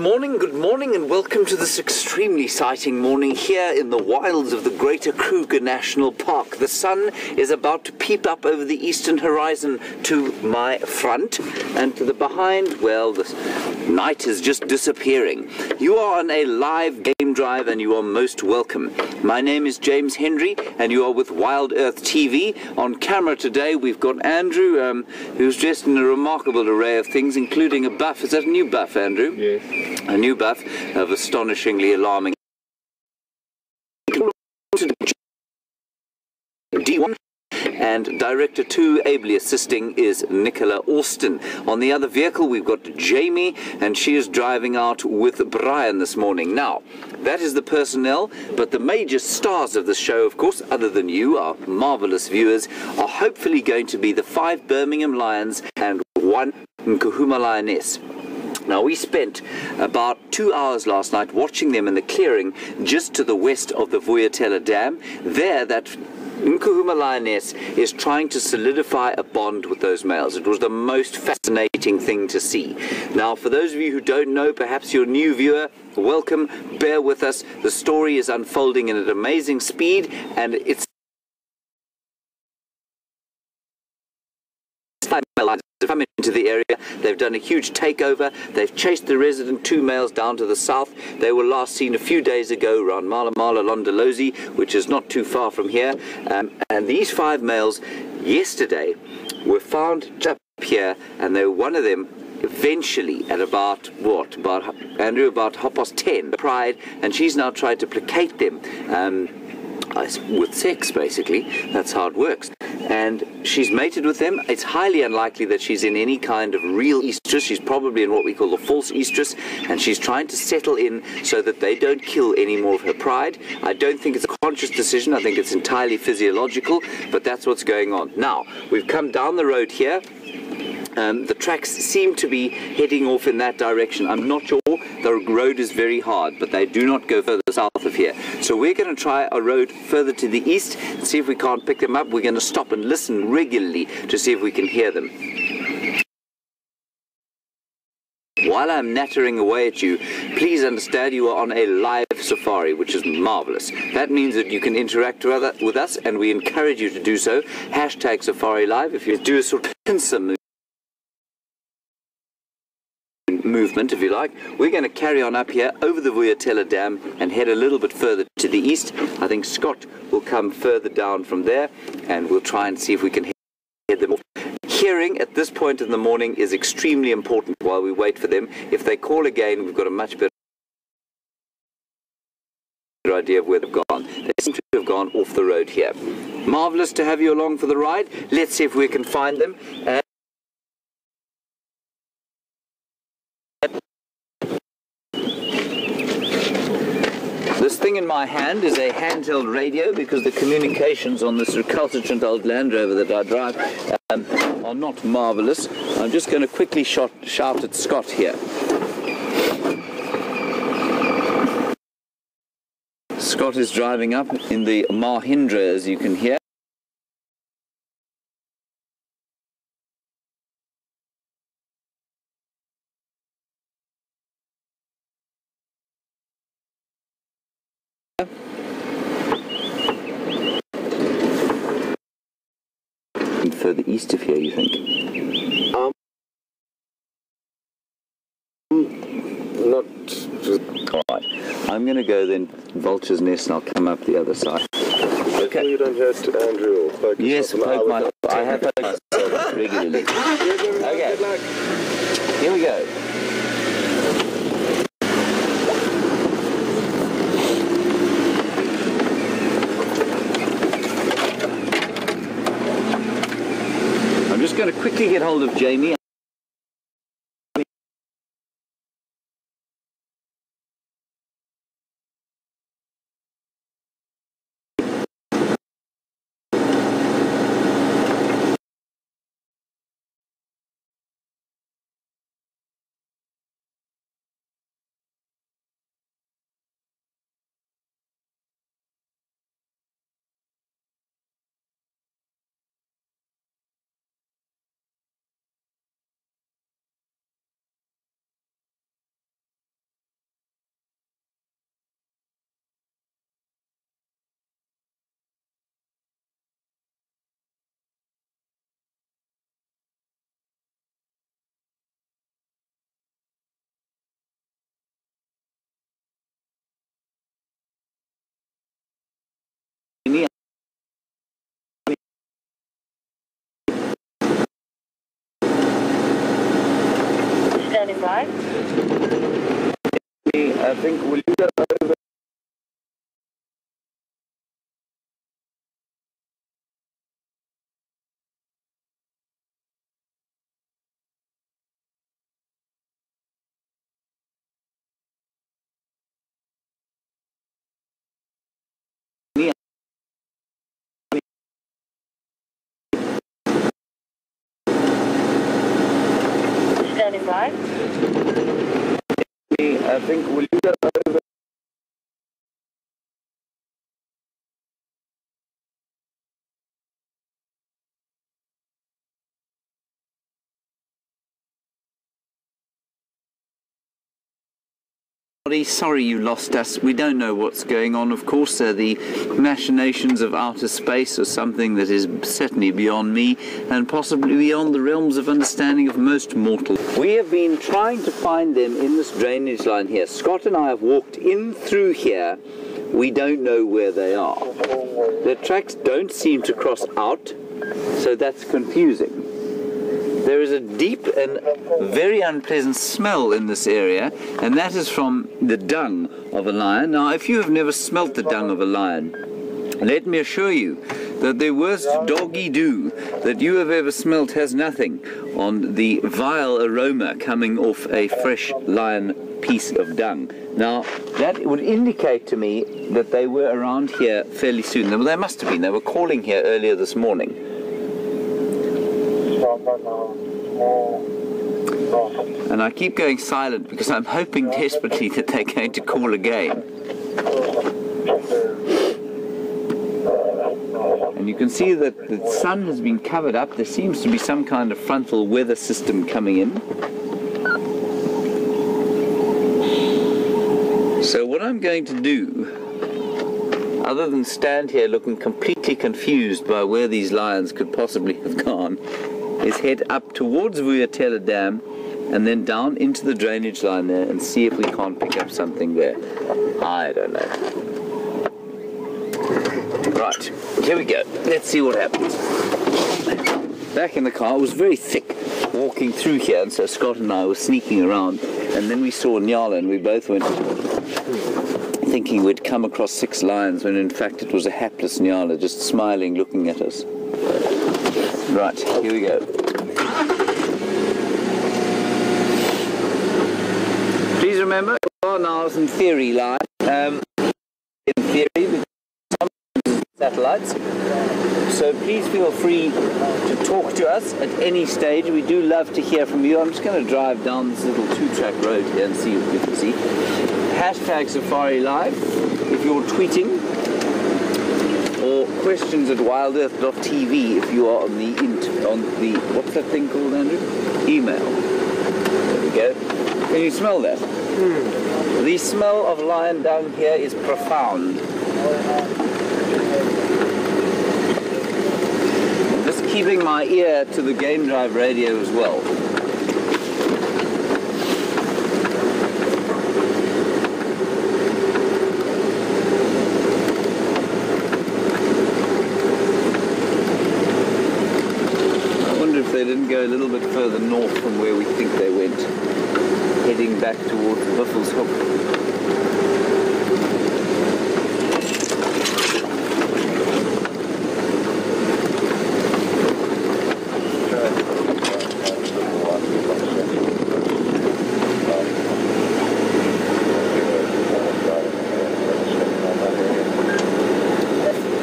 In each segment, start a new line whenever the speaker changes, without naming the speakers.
good morning, and welcome to this extremely exciting morning here in the wilds of the Greater Kruger National Park. The sun is about to peep up over the eastern horizon to my front, and to the behind, well, the night is just disappearing. You are on a live game drive, and you are most welcome. My name is James Henry, and you are with WildEarth TV. On camera today, we've got Andrew, who's dressed in a remarkable array of things, including a buff. Is that a new buff, Andrew?
Yes.
A new buff of astonishingly alarming D1, and Director 2, ably assisting, is Nicola Alston. On the other vehicle, we've got Jamie, and she is driving out with Bryan this morning. Now, that is the personnel, but the major stars of the show, of course, other than you, our marvellous viewers, are hopefully going to be the 5 Birmingham Lions and 1 Nkuhuma Lioness. Now, we spent about 2 hours last night watching them in the clearing just to the west of the Vuyatela Dam. There, that Nkuhuma Lioness is trying to solidify a bond with those males. It was the most fascinating thing to see. Now, for those of you who don't know, perhaps you're a new viewer, welcome, bear with us. The story is unfolding at an amazing speed, and it's come into the area. They've done a huge takeover. They've chased the resident 2 males down to the south. They were last seen a few days ago around Malamala Londolozi, which is not too far from here. And these 5 males yesterday were found up here, and they were one of them eventually at about 10:30, Pride, and she's now tried to placate them with sex, basically. That's how it works. And she's mated with them. It's highly unlikely that she's in any kind of real estrus. She's probably in what we call the false estrus, and she's trying to settle in so that they don't kill any more of her pride. I don't think it's a conscious decision. I think it's entirely physiological, but that's what's going on. Now, we've come down the road here. The tracks seem to be heading off in that direction. I'm not sure. The road is very hard, but they do not go further south of here. So we're going to try a road further to the east, see if we can't pick them up. We're going to stop and listen regularly to see if we can hear them. While I'm nattering away at you, please understand you are on a live safari, which is marvelous. That means that you can interact with us, and we encourage you to do so. Hashtag Safari Live. If you do a sort of pincer movement, if you like, we're going to carry on up here over the Vuyatela Dam and head a little bit further to the east. I think Scott will come further down from there, and we'll try and see if we can head them off. Hearing at this point in the morning is extremely important while we wait for them. If they call again, we've got a much better idea of where they've gone. They seem to have gone off the road here. Marvellous to have you along for the ride. Let's see if we can find them. This thing in my hand is a handheld radio, because the communications on this recalcitrant old Land Rover that I drive are not marvellous. I'm just going to quickly shout at Scott here. Scott is driving up in the Mahindra, as you can hear. Further east of here, you think?
Not.
Alright, I'm going to go then Vulture's Nest, and I'll come up the other side. Okay.
You don't have to, Andrew.
Yes, I have focused regularly. Okay, here we go. I'm just going to quickly get hold of Jamie. I think, will you go over?
Standing by.
I think, will you go over? Sorry you lost us. We don't know what's going on. Of course, the machinations of outer space are something that is certainly beyond me and possibly beyond the realms of understanding of most mortals. We have been trying to find them in this drainage line here. Scott and I have walked in through here. We don't know where they are. The tracks don't seem to cross out, so that's confusing. There is a deep and very unpleasant smell in this area, and that is from the dung of a lion. Now, if you have never smelt the dung of a lion, let me assure you that the worst doggy-doo that you have ever smelt has nothing on the vile aroma coming off a fresh lion piece of dung. Now, that would indicate to me that they were around here fairly soon. Well, they must have been. They were calling here earlier this morning. And I keep going silent because I'm hoping desperately that they're going to call again. And you can see that the sun has been covered up. There seems to be some kind of frontal weather system coming in. So what I'm going to do, other than stand here looking completely confused by where these lions could possibly have gone, is head up towards Vuatela Dam and then down into the drainage line there and see if we can't pick up something there. I don't know. Right, here we go. Let's see what happens. Back in the car, it was very thick walking through here, and so Scott and I were sneaking around, and then we saw Nyala and we both went thinking we'd come across 6 lions when in fact it was a hapless Nyala just smiling, looking at us. Right, here we go. Please remember, we are now in theory live. In theory, because some satellites. So please feel free to talk to us at any stage. We do love to hear from you. I'm just going to drive down this little 2-track road here and see what we can see. Hashtag Safari Live if you're tweeting, or questions at wildearth.tv if you are on the what's that thing called, Andrew? Email. There we go. Can you smell that? The smell of lion dung here is profound. I'm just keeping my ear to the game drive radio as well. They didn't go a little bit further north from where we think they went, heading back towards Buffels Hook.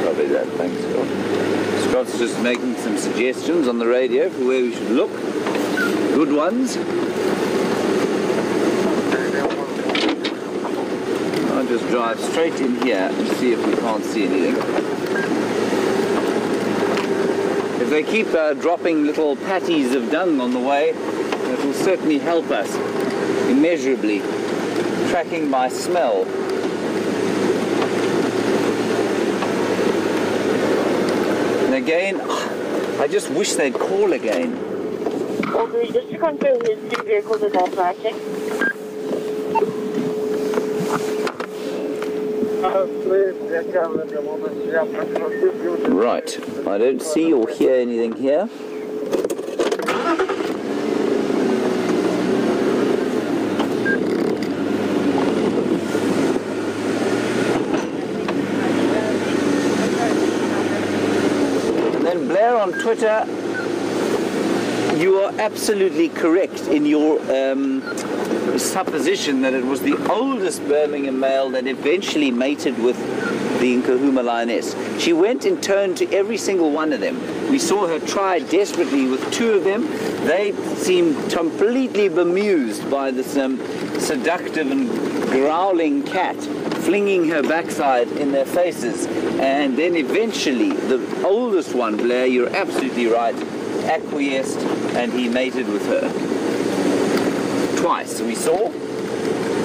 Probably that, thanks, Scott. Scott's just making some suggestions on the radio for where we should look. Good ones. I'll just drive straight in here and see if we can't see anything. If they keep dropping little patties of dung on the way, it will certainly help us immeasurably, tracking by smell. And again, I just wish they'd call again.
Okay, just to confirm, his 2 vehicles are automatic.
Right, I don't see or hear anything here. Twitter, you are absolutely correct in your supposition that it was the oldest Birmingham male that eventually mated with the Nkahuma lioness. She went in turn to every single one of them. We saw her try desperately with two of them. They seemed completely bemused by this seductive and growling cat flinging her backside in their faces. And then eventually, the oldest one, Blair, you're absolutely right, acquiesced and he mated with her. Twice, we saw,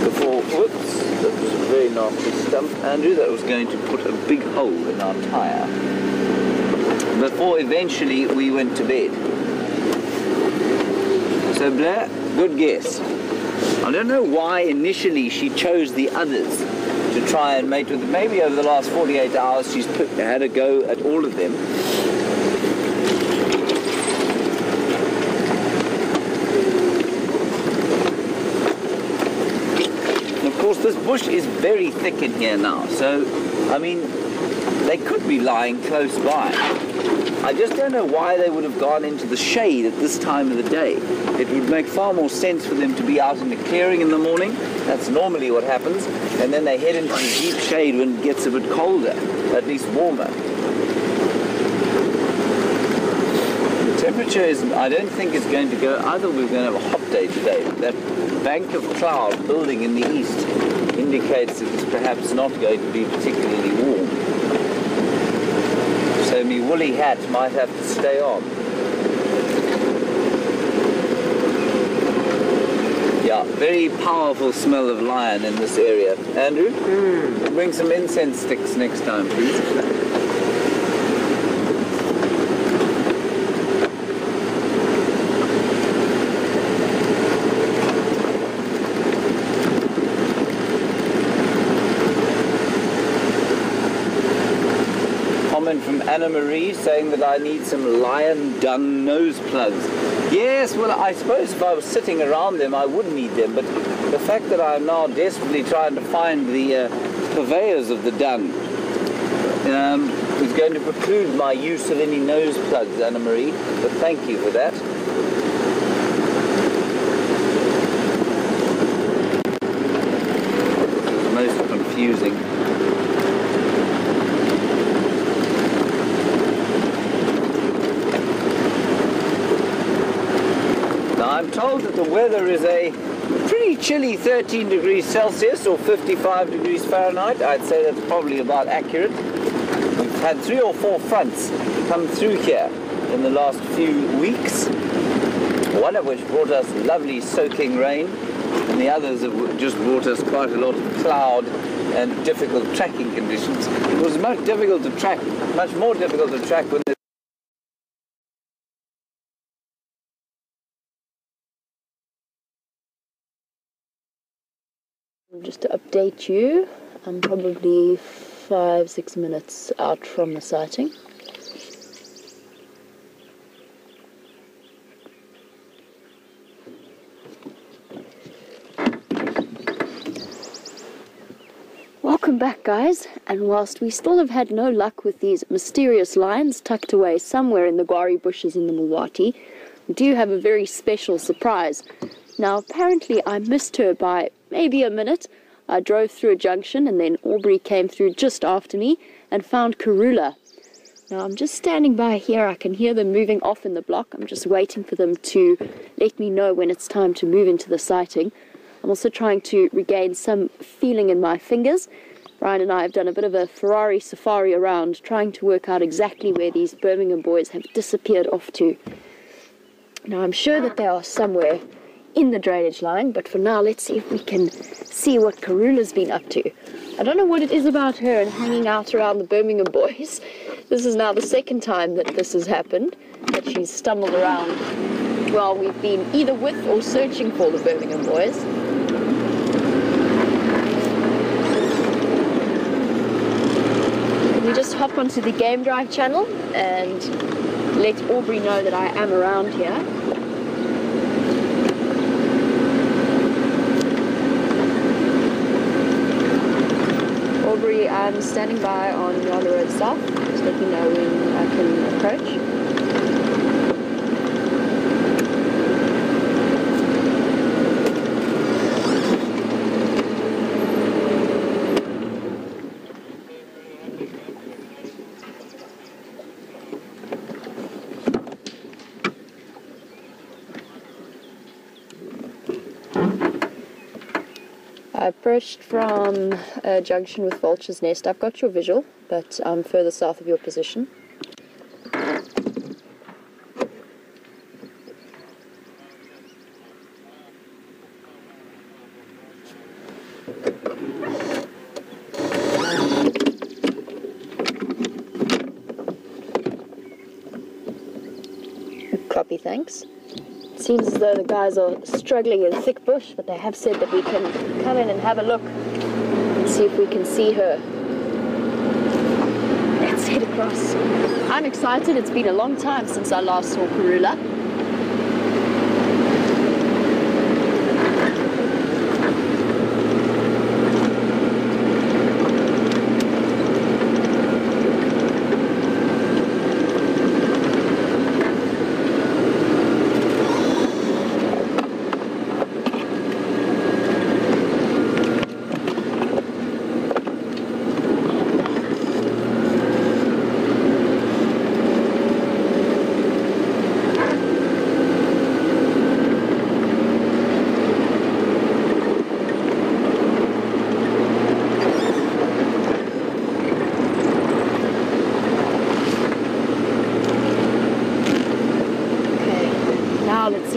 before, whoops, that was a very nasty stump, Andrew, that was going to put a big hole in our tyre. Before eventually we went to bed. So Blair, good guess. I don't know why initially she chose the others to try and mate with them. Maybe over the last 48 hours she's had a go at all of them. And of course this bush is very thick in here now, so I mean they could be lying close by. I just don't know why they would have gone into the shade at this time of the day. It would make far more sense for them to be out in the clearing in the morning. That's normally what happens. And then they head into the deep shade when it gets a bit colder, at least warmer. The temperature is, I don't think it's going to go, either we're going to have a hot day today. That bank of cloud building in the east indicates that it's perhaps not going to be particularly warm. So my woolly hat might have to stay on. Yeah, very powerful smell of lion in this area. Andrew, bring some incense sticks next time, please. From Anna Marie saying that I need some lion dung nose plugs. Yes, well, I suppose if I was sitting around them, I would need them, but the fact that I'm now desperately trying to find the purveyors of the dung is going to preclude my use of any nose plugs, Anna Marie, but thank you for that. It's most confusing. I'm told that the weather is a pretty chilly 13 degrees Celsius or 55 degrees Fahrenheit. I'd say that's probably about accurate. We've had 3 or 4 fronts come through here in the last few weeks, one of which brought us lovely soaking rain, and the others have just brought us quite a lot of cloud and difficult tracking conditions. It was much more difficult to track when
Just to update you, I'm probably 5-6 minutes out from the sighting. Welcome back, guys, and whilst we still have had no luck with these mysterious lions tucked away somewhere in the guarri bushes in the Mawati, we do have a very special surprise. Now, apparently I missed her by maybe a minute. I drove through a junction and then Aubrey came through just after me and found Karula. Now, I'm just standing by here. I can hear them moving off in the block. I'm just waiting for them to let me know when it's time to move into the sighting. I'm also trying to regain some feeling in my fingers. Bryan and I have done a bit of a Ferrari safari around, trying to work out exactly where these Birmingham boys have disappeared off to. Now, I'm sure that they are somewhere in the drainage line, but for now, let's see if we can see what Karula's been up to. I don't know what it is about her and hanging out around the Birmingham boys. This is now the second time that this has happened, that she's stumbled around while we've been either with or searching for the Birmingham boys. We just hop onto the Game Drive channel and let Aubrey know that I am around here. Aubrey, I'm standing by on the road south. Just let me know when I can approach. I approached from a junction with Vulture's Nest. I've got your visual, but I'm further south of your position. Copy, thanks. It seems as though the guys are struggling in thick bush, but they have said that we can come in and have a look and see if we can see her. Let's head across. I'm excited. It's been a long time since I last saw Karula.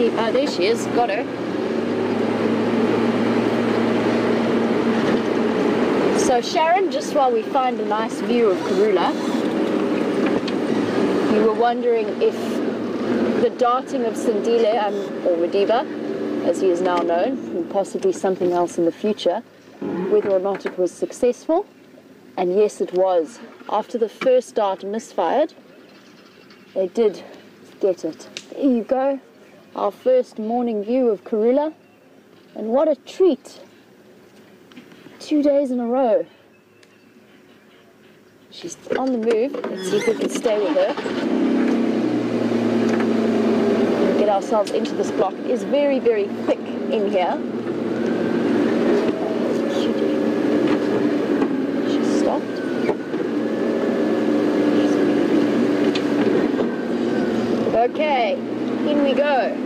Oh, there she is. Got her. So Sharon, just while we find a nice view of Karula, you were wondering if the darting of Sindile, or Madiba, as he is now known, and possibly something else in the future, whether or not it was successful. And yes, it was. After the first dart misfired, they did get it. There you go. Our first morning view of Karula, and what a treat. 2 days in a row. She's on the move. Let's see if we can stay with her. Get ourselves into this block. It is very, very thick in here. She stopped. Okay. In we go.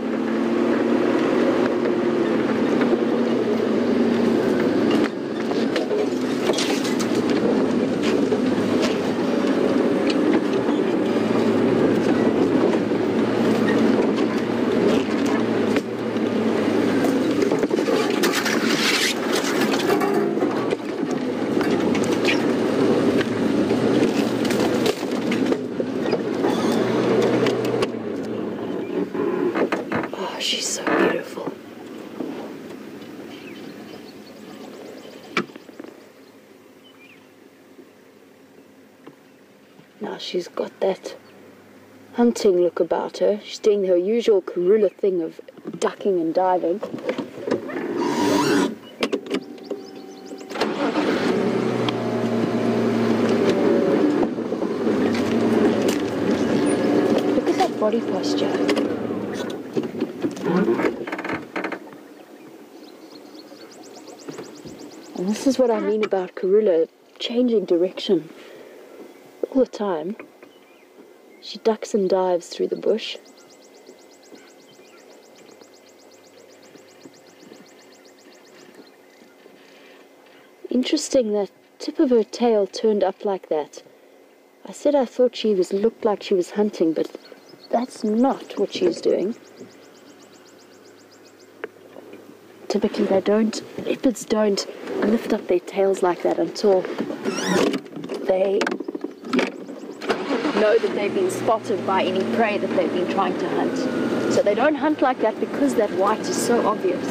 She's so beautiful. Now she's got that hunting look about her. She's doing her usual Karula thing of ducking and diving. Look at that body posture. And this is what I mean about Karula changing direction all the time. She ducks and dives through the bush. Interesting, that tip of her tail turned up like that. I said I thought she looked like she was hunting, but that's not what she's doing. Typically leopards don't lift up their tails like that until they know that they've been spotted by any prey that they've been trying to hunt. So they don't hunt like that because that white is so obvious.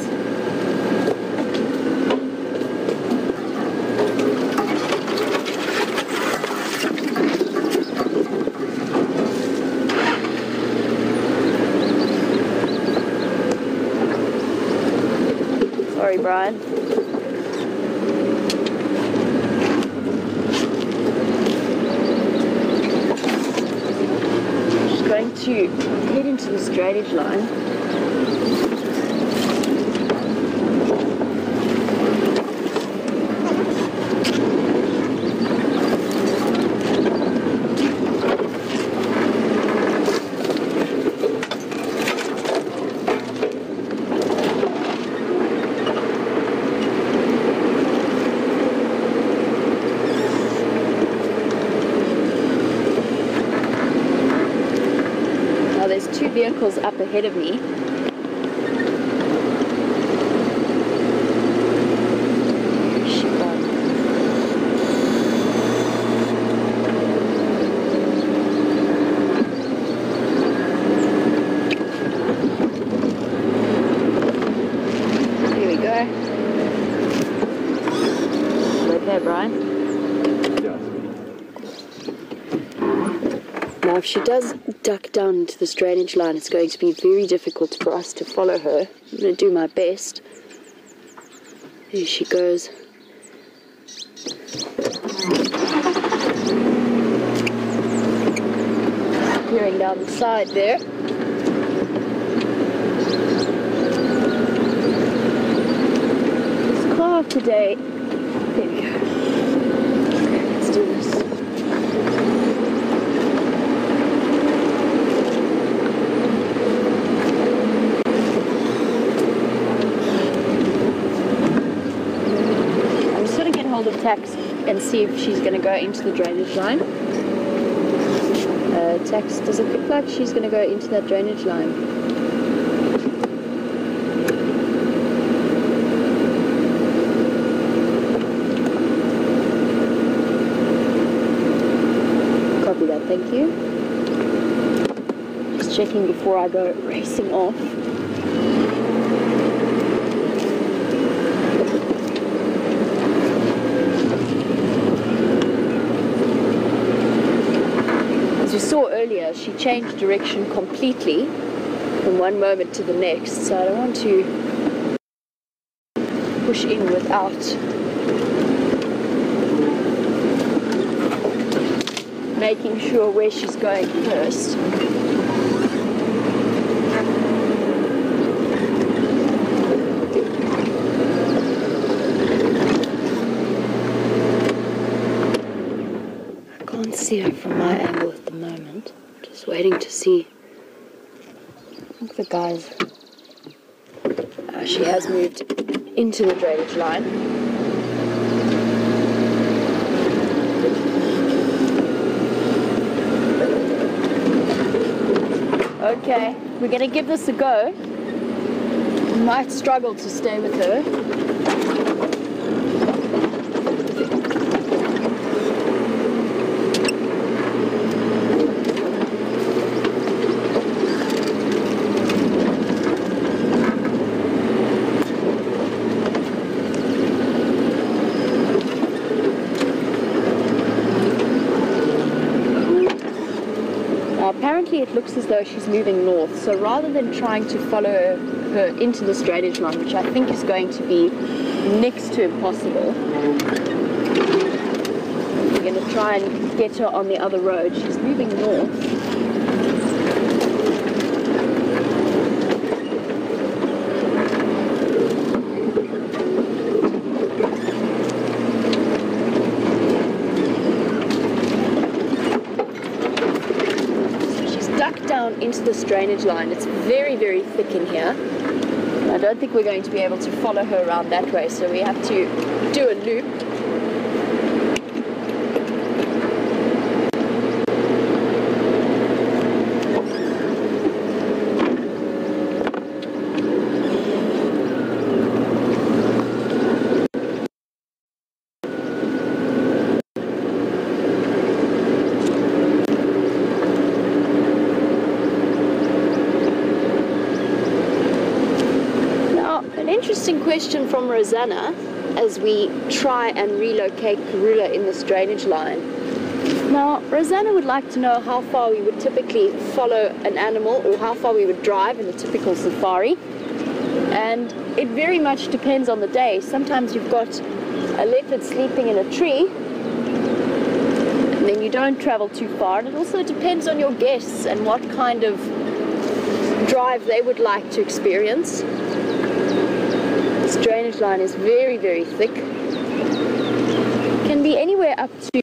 Sorry, Bryan. Just going to head into this drainage line. vehicles up ahead of me. Bryan?
Yes.
Now if she does duck down into this drainage line, it's going to be very difficult for us to follow her. I'm going to do my best. There she goes. Peering down the side there. This car today. There we go. Okay, let's do this. I'm just going to get hold of Tax and see if she's going to go into the drainage line. Tax, does it look like she's going to go into that drainage line? Copy that, thank you. Just checking before I go racing off. As you saw earlier, she changed direction completely from one moment to the next, so I don't want to push in without making sure where she's going first. I can't see her from my angle at the moment. Just waiting to see. I think the guys. She has moved into the drainage line. Okay, we're going to give this a go. We might struggle to stay with her. Apparently it looks as though she's moving north, so rather than trying to follow her into this drainage line, which I think is going to be next to impossible, we're going to try and get her on the other road. She's moving north. Into this drainage line. It's very, very thick in here. I don't think we're going to be able to follow her around that way, so we have to do a loop. Interesting question from Rosanna as we try and relocate Karula in this drainage line. Now, Rosanna would like to know how far we would typically follow an animal or how far we would drive in the typical safari. And it very much depends on the day. Sometimes you've got a leopard sleeping in a tree and then you don't travel too far. And it also depends on your guests and what kind of drive they would like to experience. This drainage line is very, very thick. Can be anywhere up to,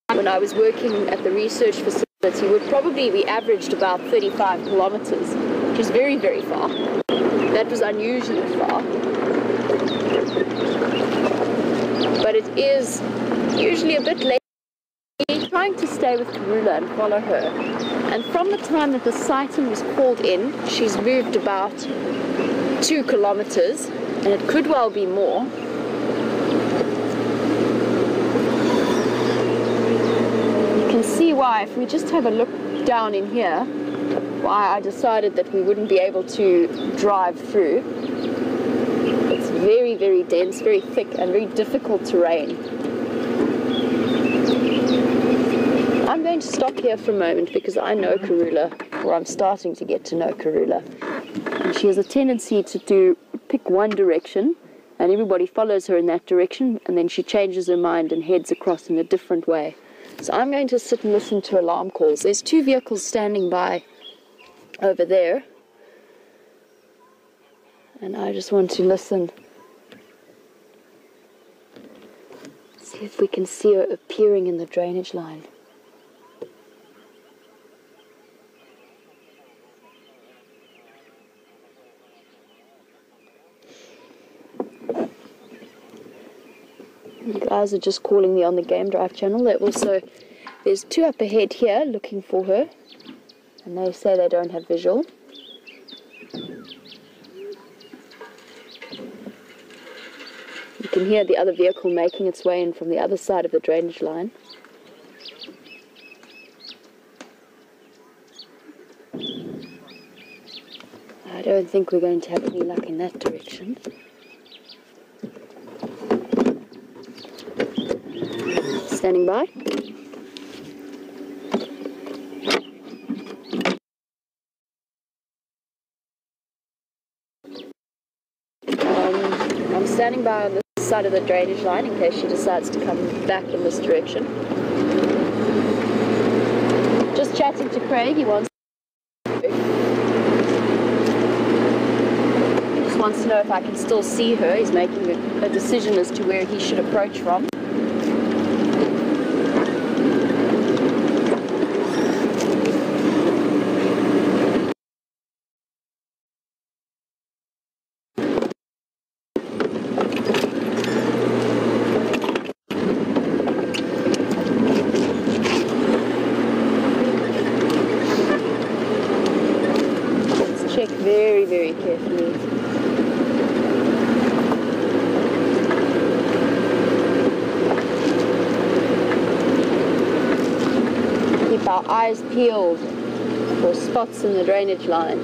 when I was working at the research facility, would probably be averaged about 35 kilometers, which is very, very far. That was unusually far. But it is usually a bit late trying to stay with Karula and follow her. And from the time that the sighting was called in, she's moved about 2 kilometers, and it could well be more. You can see why, if we just have a look down in here, why I decided that we wouldn't be able to drive through. It's very, very dense, very thick, and very difficult terrain. I'm going to stop here for a moment because I know Karula, or I'm starting to get to know Karula. And she has a tendency to pick one direction, and everybody follows her in that direction, and then she changes her mind and heads across in a different way. So I'm going to sit and listen to alarm calls. There's 2 vehicles standing by over there, and I just want to listen. See if we can see her appearing in the drainage line. The guys are just calling me on the Game Drive channel. There's 2 up ahead here looking for her, and they say they don't have visual. You can hear the other vehicle making its way in from the other side of the drainage line. I don't think we're going to have any luck in that direction. Standing by. I'm standing by on this side of the drainage line in case she decides to come back in this direction. Just chatting to Craig. He wants to know if I can still see her. He's making a decision as to where he should approach from. Very, very carefully. Keep our eyes peeled for spots in the drainage line.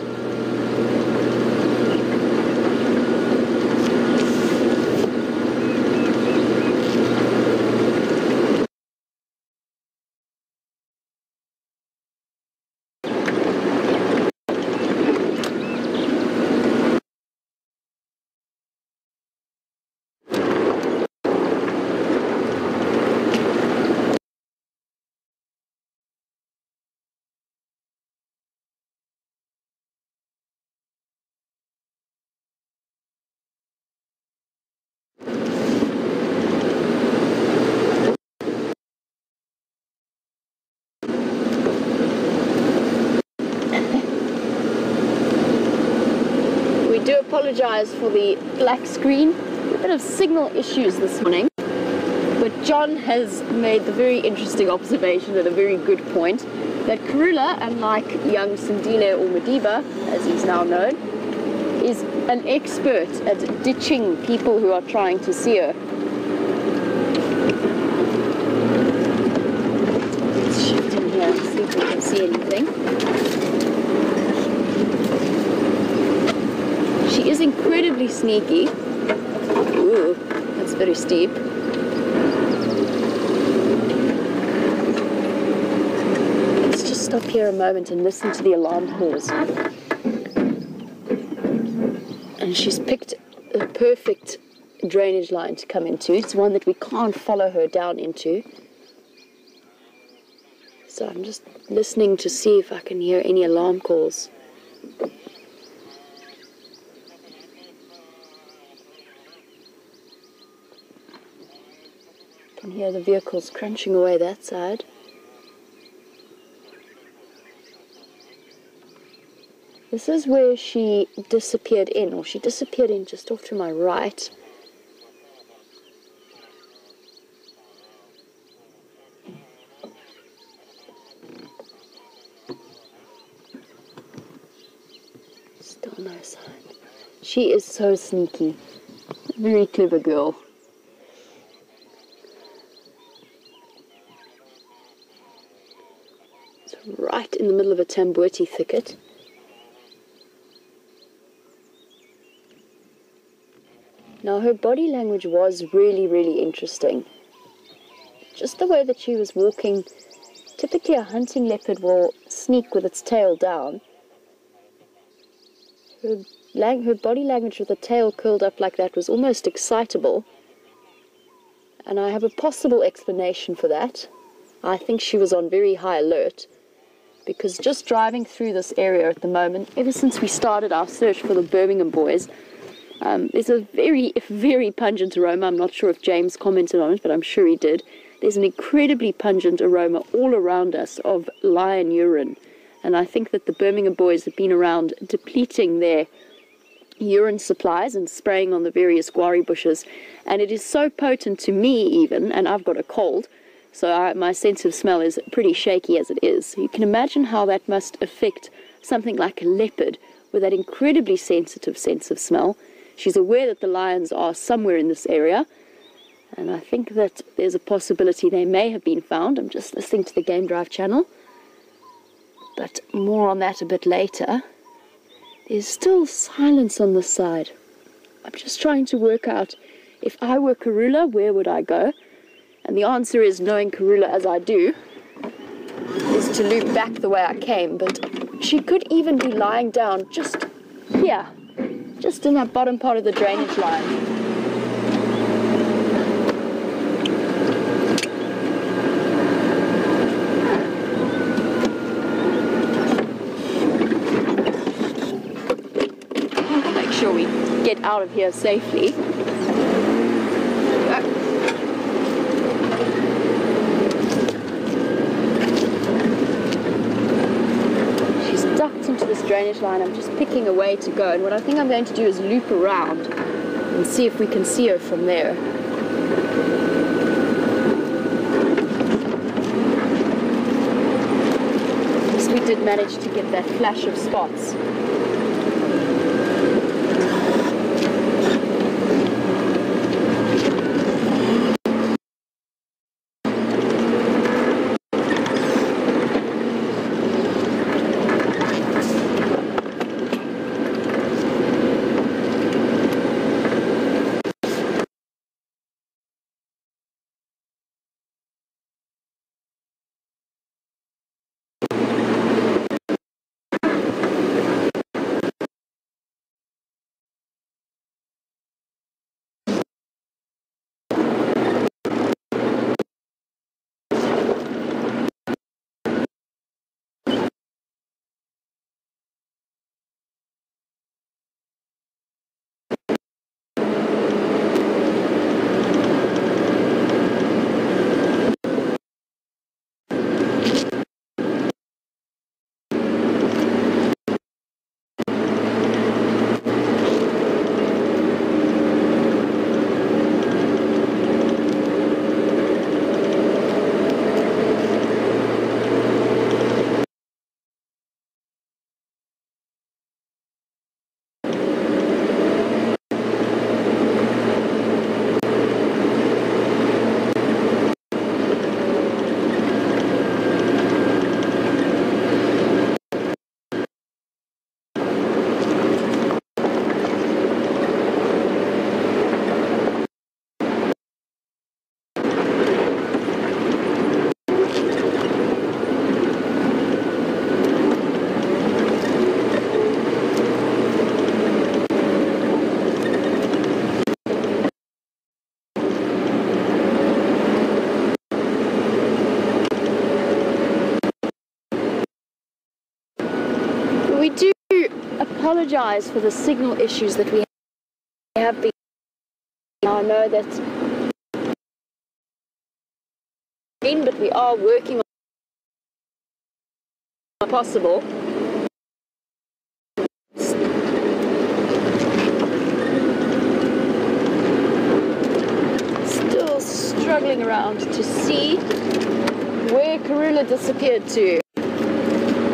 Apologize for the black screen. A bit of signal issues this morning, but John has made the very interesting observation at a very good point that Karula, unlike young Sindile or Madiba, as he's now known, is an expert at ditching people who are trying to see her. Let's shift in here and see if we can see anything. She is incredibly sneaky. Ooh, that's very steep. Let's just stop here a moment and listen to the alarm calls. And she's picked a perfect drainage line to come into. It's one that we can't follow her down into. So I'm just listening to see if I can hear any alarm calls. You can hear the vehicles crunching away that side. This is where she disappeared in, or she disappeared in just off to my right. no sign. She is so sneaky. Very clever girl. It's right in the middle of a tamboti thicket. Now her body language was really, really interesting. Just the way that she was walking. Typically a hunting leopard will sneak with its tail down. Her body language with the tail curled up like that was almost excitable. And I have a possible explanation for that. I think she was on very high alert. Because just driving through this area at the moment, ever since we started our search for the Birmingham boys, there's a very, very pungent aroma. I'm not sure if James commented on it, but I'm sure he did. There's an incredibly pungent aroma all around us of lion urine. And I think that the Birmingham boys have been around depleting their urine supplies and spraying on the various guarri bushes. And it is so potent to me even, and I've got a cold, so my sense of smell is pretty shaky as it is. You can imagine how that must affect something like a leopard with that incredibly sensitive sense of smell. She's aware that the lions are somewhere in this area. And I think that there's a possibility they may have been found. I'm just listening to the Game Drive channel. But more on that a bit later. There's still silence on this side. I'm just trying to work out, if I were Karula, where would I go? And the answer is, knowing Karula as I do, is to loop back the way I came. But she could even be lying down just here, just in that bottom part of the drainage line. Sure we get out of here safely. She's ducked into this drainage line. I'm just picking a way to go, and what I think I'm going to do is loop around and see if we can see her from there. Yes, we did manage to get that flash of spots. We do apologize for the signal issues that we have been. I know that, but we are working on possible. Still struggling around to see where Karula disappeared to.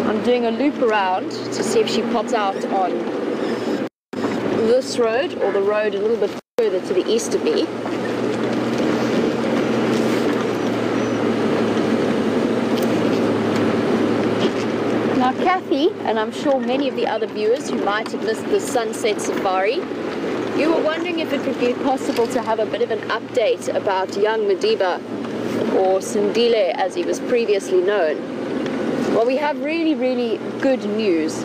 I'm doing a loop around to see if she pops out on this road, or the road a little bit further to the east of me. Now Kathy, and I'm sure many of the other viewers who might have missed the sunset safari, you were wondering if it would be possible to have a bit of an update about young Madiba, or Sindile as he was previously known. Well, we have really, really good news.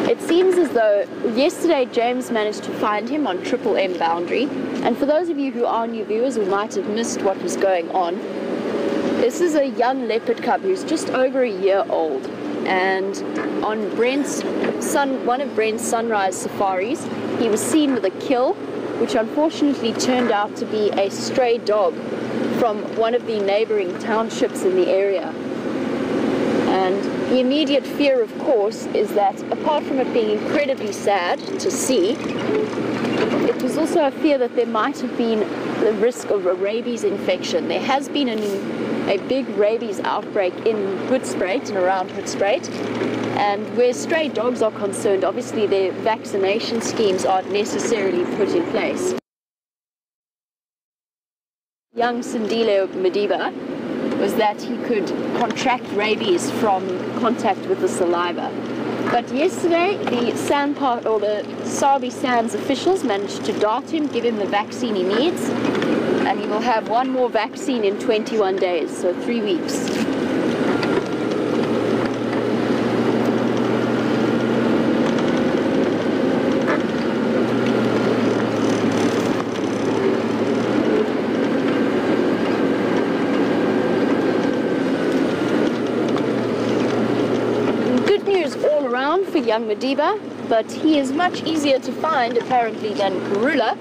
It seems as though yesterday James managed to find him on Triple M boundary, and for those of you who are new viewers who might have missed what was going on, this is a young leopard cub who's just over a year old, and on one of Brent's sunrise safaris, he was seen with a kill, which unfortunately turned out to be a stray dog from one of the neighboring townships in the area. And the immediate fear, of course, is that apart from it being incredibly sad to see, it was also a fear that there might have been the risk of a rabies infection. There has been a big rabies outbreak in Hoedspruit and around Hoedspruit, and where stray dogs are concerned, obviously their vaccination schemes aren't necessarily put in place. Young Sindile Madiba was that he could contract rabies from contact with the saliva. But yesterday, the Sabi Sands officials managed to dart him, give him the vaccine he needs, and he will have one more vaccine in 21 days, so 3 weeks. For young Madiba, but he is much easier to find apparently than Karula.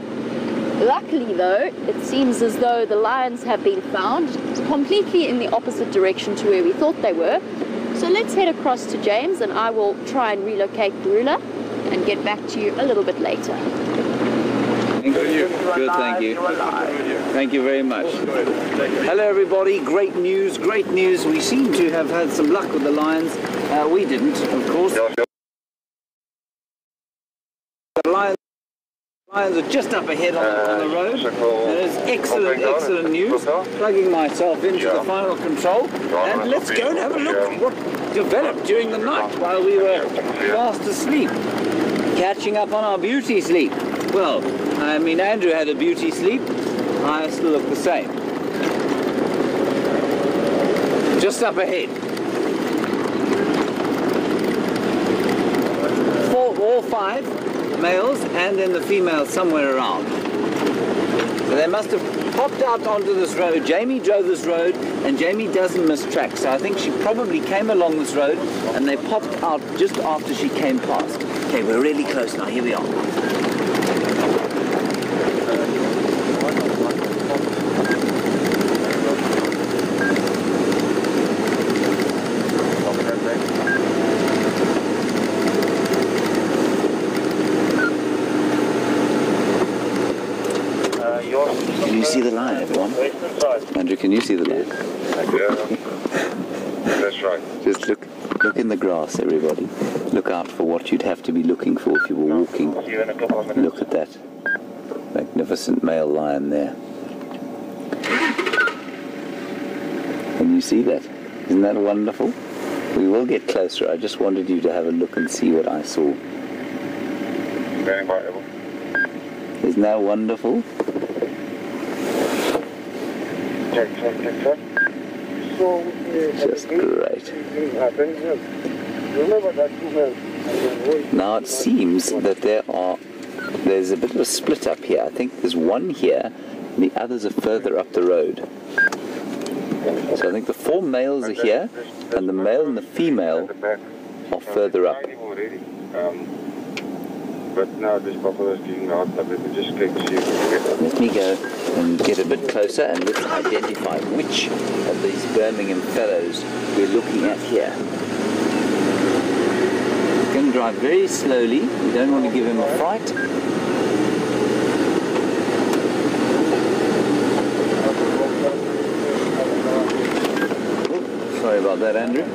Luckily though, it seems as though the lions have been found completely in the opposite direction to where we thought they were. So let's head across to James and I will try and relocate Karula and get back to you a little bit later.
Thank you. Good, thank you. Thank you very much. Hello everybody, great news, great news. We seem to have had some luck with the lions. We didn't, of course. The lions are just up ahead on the road. That is excellent, excellent news. Plugging myself into the final control. And let's go and have a look at what developed during the night while we were fast asleep. Catching up on our beauty sleep. Well, I mean, Andrew had a beauty sleep. I still look the same. Just up ahead. All 5 males and then the female somewhere around. So they must have popped out onto this road. Jamie drove this road and Jamie doesn't miss tracks. So I think she probably came along this road and they popped out just after she came past. Okay, we're really close now. Here we are. Can you see the lion, everyone? Andrew, can you see the lion?
Yeah, that's right.
Just look in the grass, everybody. Look out for what you'd have to be looking for if you were walking. Look at that magnificent male lion there. Can you see that? Isn't that wonderful? We will get closer. I just wanted you to have a look and see what I saw. Isn't that wonderful? Just great. Now it seems that there's a bit of a split up here. I think there's one here and the others are further up the road. So I think the 4 males are here and the male and the female are further up.
But now this buffalo is getting out, let me just click to see if we can
Let me go and get a bit closer and let's identify which of these Birmingham fellows we're looking at here. We're going to drive very slowly. We don't want to give him a fright. Oh, sorry about that, Andrew.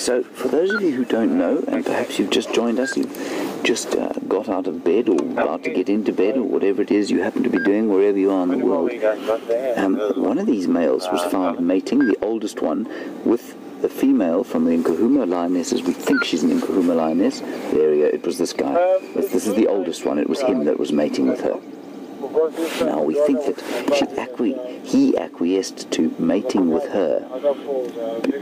so for those of you who don't know, and perhaps you've just joined us, you've just got out of bed or about to get into bed or whatever it is you happen to be doing wherever you are in the world, one of these males was found mating, the oldest one, with the female from the Nkuhuma lionesses. We think she's an Nkuhuma lioness. There we go, it was this guy. This is the oldest one, it was him that was mating with her. Now we think that he acquiesced to mating with her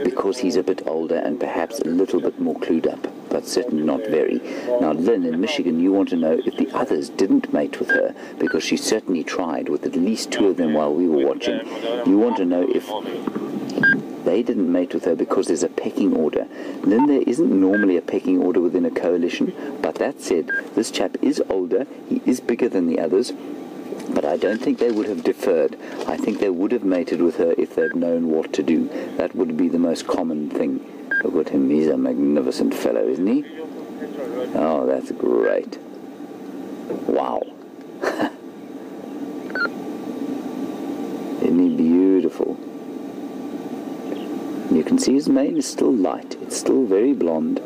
because he's a bit older and perhaps a little bit more clued up, but certainly not very. Now Lynn, in Michigan, you want to know if the others didn't mate with her, because she certainly tried with at least 2 of them while we were watching. You want to know if they didn't mate with her because there's a pecking order. Lynn, there isn't normally a pecking order within a coalition, but that said, this chap is older, he is bigger than the others, but I don't think they would have deferred. I think they would have mated with her if they'd known what to do. That would be the most common thing. Look at him, he's a magnificent fellow, isn't he? Oh, that's great. Wow. Isn't he beautiful? You can see his mane is still light. It's still very blonde.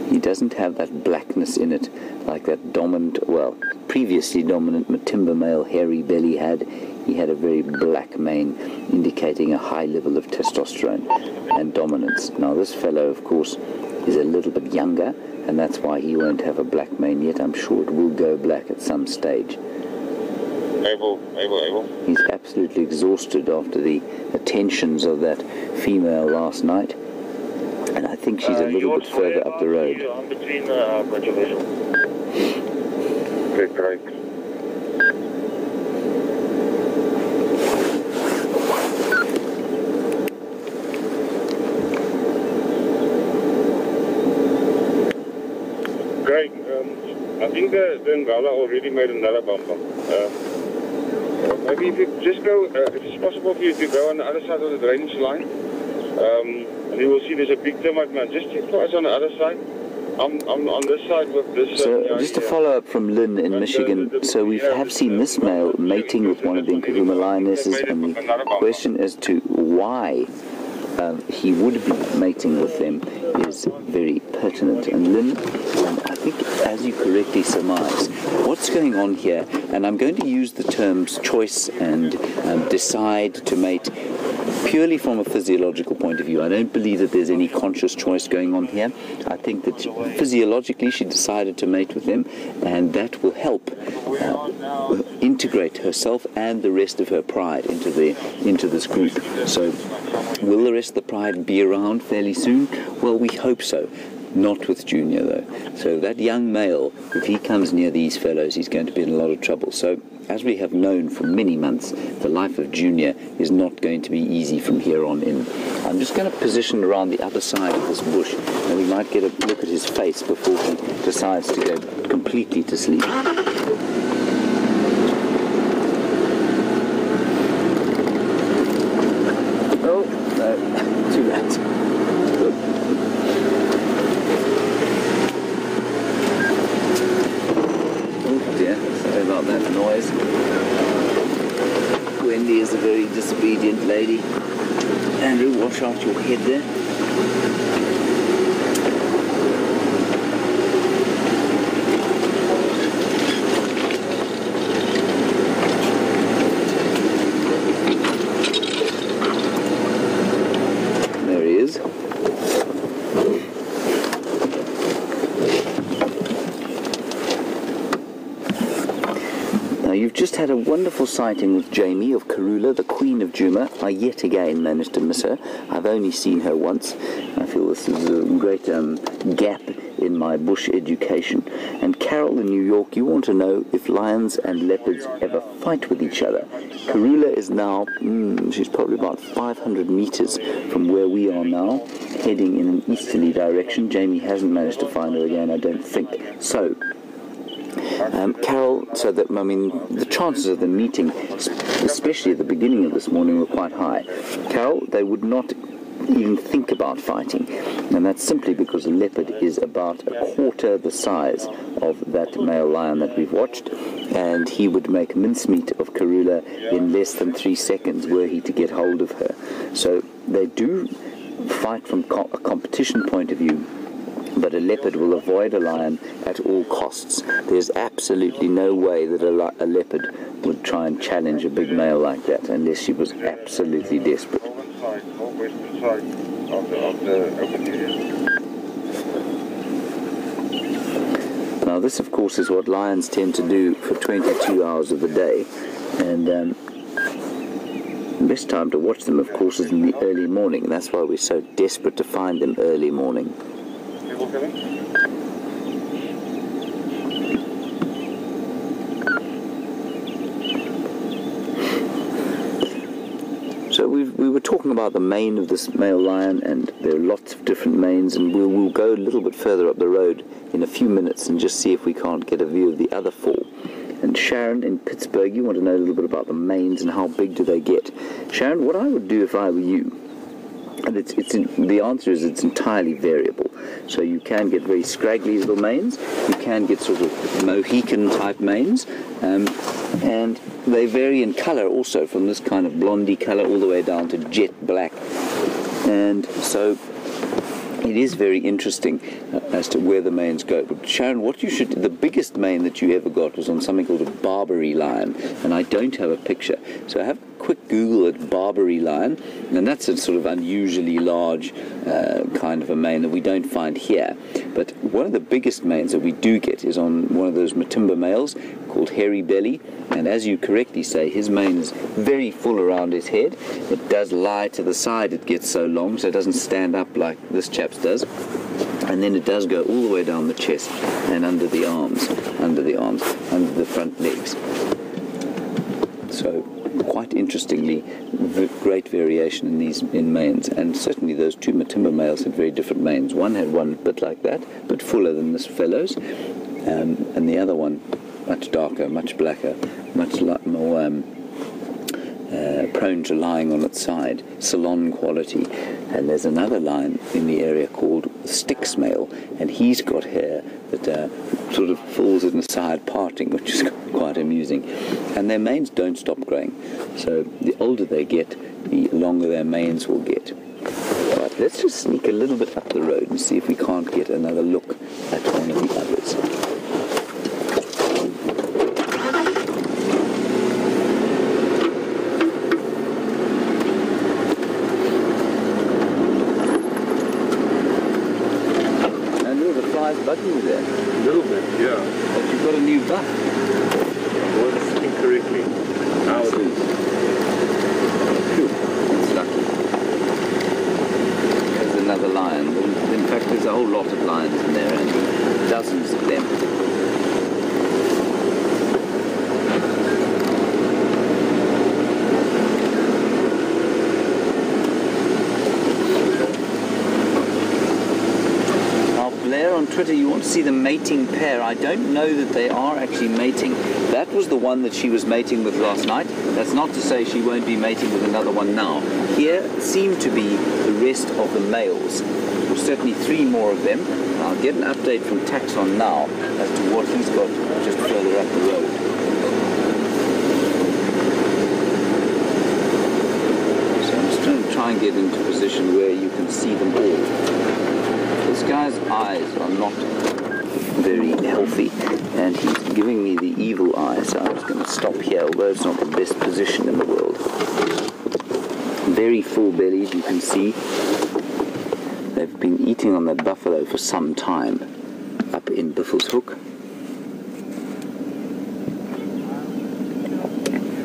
He doesn't have that blackness in it like that dominant, well, previously dominant Matimba male hairy belly had. He had a very black mane, indicating a high level of testosterone and dominance. Now this fellow, of course, is a little bit younger, and that's why he won't have a black mane yet. I'm sure it will go black at some stage.
Able.
He's absolutely exhausted after the attentions of that female last night, and I think she's a little bit further up the road.
Great. Great. I think the Ngala already made another bumper. Maybe if you just go, if it's possible for you to go on the other side of the drainage line, and you will see there's a big termite man. Just check for us on the other side. I'm on this side with this.
So just to follow up from Lynn in Michigan, so we have seen this male mating with one of the Nkuhuma lionesses, and the question as to why he would be mating with them is very pertinent. And Lynn, I think as you correctly surmise, what's going on here, and I'm going to use the terms choice and decide to mate purely from a physiological point of view. I don't believe that there's any conscious choice going on here. I think that physiologically she decided to mate with them, and that will help integrate herself and the rest of her pride into this group. So will the rest of the pride be around fairly soon? Well, we hope so. Not with Junior, though. So that young male, if he comes near these fellows, he's going to be in a lot of trouble. So, as we have known for many months, the life of Junior is not going to be easy from here on in. I'm just going to position around the other side of this bush, and we might get a look at his face before he decides to go completely to sleep. Oh, no, too late. About that noise. Wendy is a very disobedient lady. Andrew, wash out your head there. There he is. You've just had a wonderful sighting with Jamie of Karula, the Queen of Djuma. I yet again managed to miss her. I've only seen her once. I feel this is a great gap in my bush education. And Carol in New York, you want to know if lions and leopards ever fight with each other. Karula is now, she's probably about 500 meters from where we are now, heading in an easterly direction. Jamie hasn't managed to find her again, I don't think. So, Carol, so that, I mean, the chances of them meeting, especially at the beginning of this morning, were quite high. Carol, they would not even think about fighting, and that's simply because a leopard is about a quarter the size of that male lion that we've watched, and he would make mincemeat of Karula in less than 3 seconds were he to get hold of her. So they do fight from a competition point of view, but a leopard will avoid a lion at all costs. There's absolutely no way that a leopard would try and challenge a big male like that unless she was absolutely desperate.
Northwestern side of the open area.
Now this of course is what lions tend to do for 22 hours of the day, and the best time to watch them of course is in the early morning. That's why we're so desperate to find them early morning.
People coming?
So we were talking about the mane of this male lion, and there are lots of different manes, and we'll go a little bit further up the road in a few minutes and just see if we can't get a view of the other four. And Sharon in Pittsburgh, you want to know a little bit about the manes and how big do they get. Sharon, what I would do if I were you, and the answer is it's entirely variable. So you can get very scraggly little manes, you can get sort of Mohican type manes, and they vary in colour also, from this kind of blondie colour all the way down to jet black. And so it is very interesting as to where the manes go. But Sharon, the biggest mane that you ever got was on something called a Barbary lion, and I don't have a picture. So have a quick Google at Barbary lion, and that's a sort of unusually large kind of a mane that we don't find here. But one of the biggest manes that we do get is on one of those Matimba males called Hairy Belly, and as you correctly say, his mane is very full around his head. It does lie to the side, it gets so long, so it doesn't stand up like this chap's does. And then it does go all the way down the chest and under the arms, under the front legs. So quite interestingly, great variation in manes, and certainly those two Matimba males had very different manes. One had one bit like that, but fuller than this fellow's, and the other one much darker, much blacker, much more prone to lying on its side, salon quality. And there's another lion in the area called Styx male, and he's got hair that sort of falls in the side parting, which is quite amusing. And their manes don't stop growing, so the older they get, the longer their manes will get. Right, let's just sneak a little bit up the road and see if we can't get another look at one of the others. Bucking there.
A little bit, yeah.
But you've got a new buck.
Well, incorrectly. Now it is.
Phew, that's lucky. There's another lion. In fact, there's a whole lot of lions in there, and dozens of them. On Twitter, you want to see the mating pair. I don't know that they are actually mating. That was the one that she was mating with last night. That's not to say she won't be mating with another one now. Here seem to be the rest of the males. There's certainly 3 more of them. I'll get an update from Taxon now as to what he's got just further up the road. So I'm just going to try and get into a position where you can see them all. This guy's eyes are not very healthy, and he's giving me the evil eye, so I'm just going to stop here, although it's not the best position in the world. Very full bellied, you can see. They've been eating on that buffalo for some time up in Buffelshoek.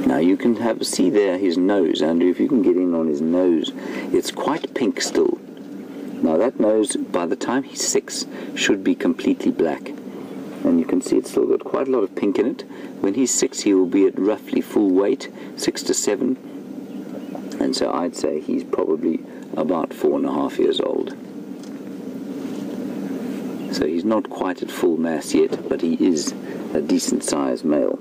Now you can see there his nose, Andrew, if you can get in on his nose. It's quite pink still. Now that nose, by the time he's 6, should be completely black. And you can see it's still got quite a lot of pink in it. When he's 6, he will be at roughly full weight, 6 to 7. And so I'd say he's probably about 4.5 years old. So he's not quite at full mass yet, but he is a decent sized male.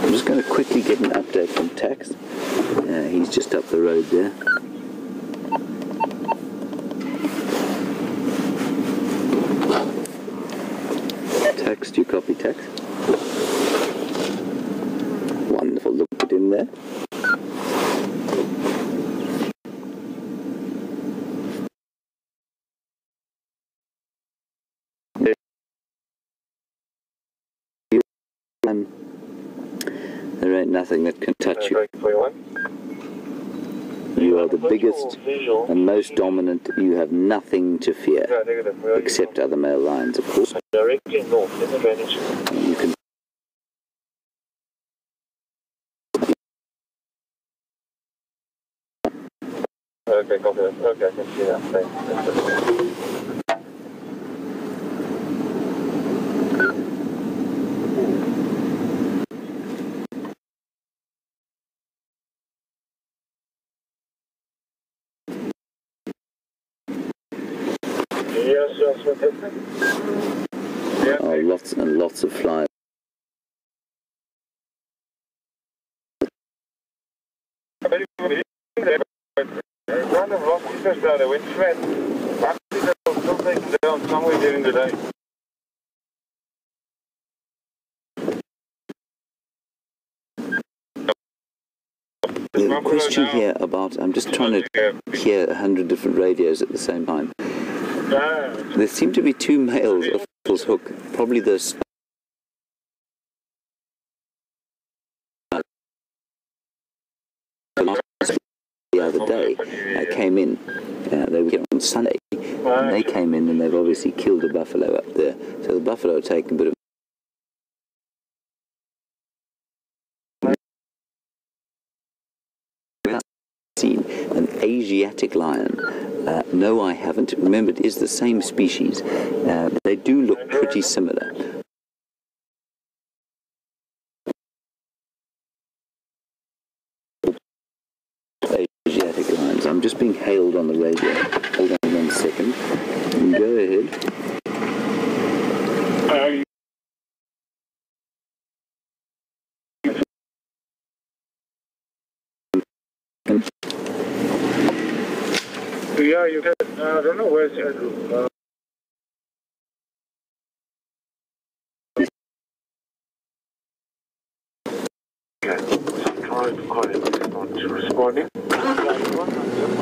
I'm just going to quickly get an update from Tax. He's just up the road there. Tax, do you copy, Tax? Wonderful, look at him there. nothing that can touch you. You are the biggest and most dominant. You have nothing to fear, except other male lions, of course.
Directly north in the drainage.
You can.
Okay, copy that. Okay, I can see that. Thanks.
Oh, lots and lots of flies.
Kind of lost interest now. They went flat. I think they'll still take them down somewhere during the day.
There's a question here about, I'm just trying to hear 100 different radios at the same time. There seem to be two males of Buffalo's Hook, probably the other day. I came in, they were here on Sunday, and they came in and they've obviously killed a buffalo up there. So the buffalo had taken a bit of seen an Asiatic lion. No, I haven't. Remember, it is the same species. They do look pretty similar. Asiatic lions. I'm just being hailed on the radio. Hold on 1 second. Go ahead.
Yeah, you can. I don't know where's Andrew.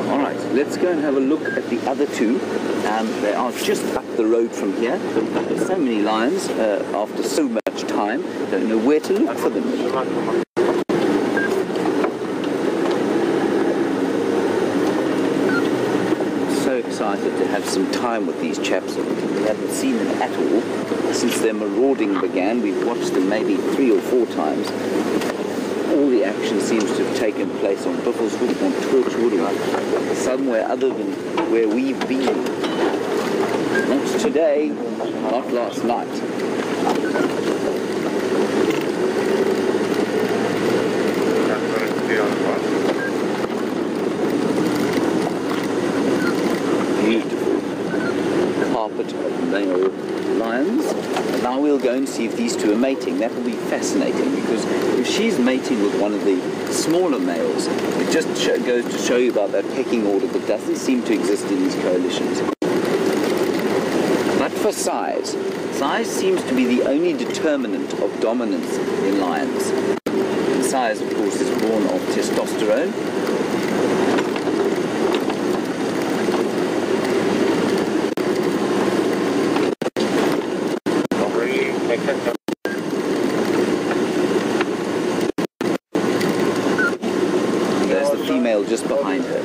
Alright, let's go and have a look at the other two. They are just up the road from here. There's so many lions after so much time. Don't know where to look for them. So excited to have some time with these chaps. We haven't seen them at all since their marauding began. We've watched them maybe 3 or 4 times. All the action seems to have taken place on Buffalo's Hook, on Torchwood, or somewhere other than where we've been. Not today, not last night. Beautiful carpet of male lions. Now we'll go and see if these two are mating. That will be fascinating, because if she's mating with one of the smaller males, it just goes to show you about that pecking order that doesn't seem to exist in these coalitions. But for size seems to be the only determinant of dominance in lions. And size, of course, is born of testosterone. There's the female just behind her.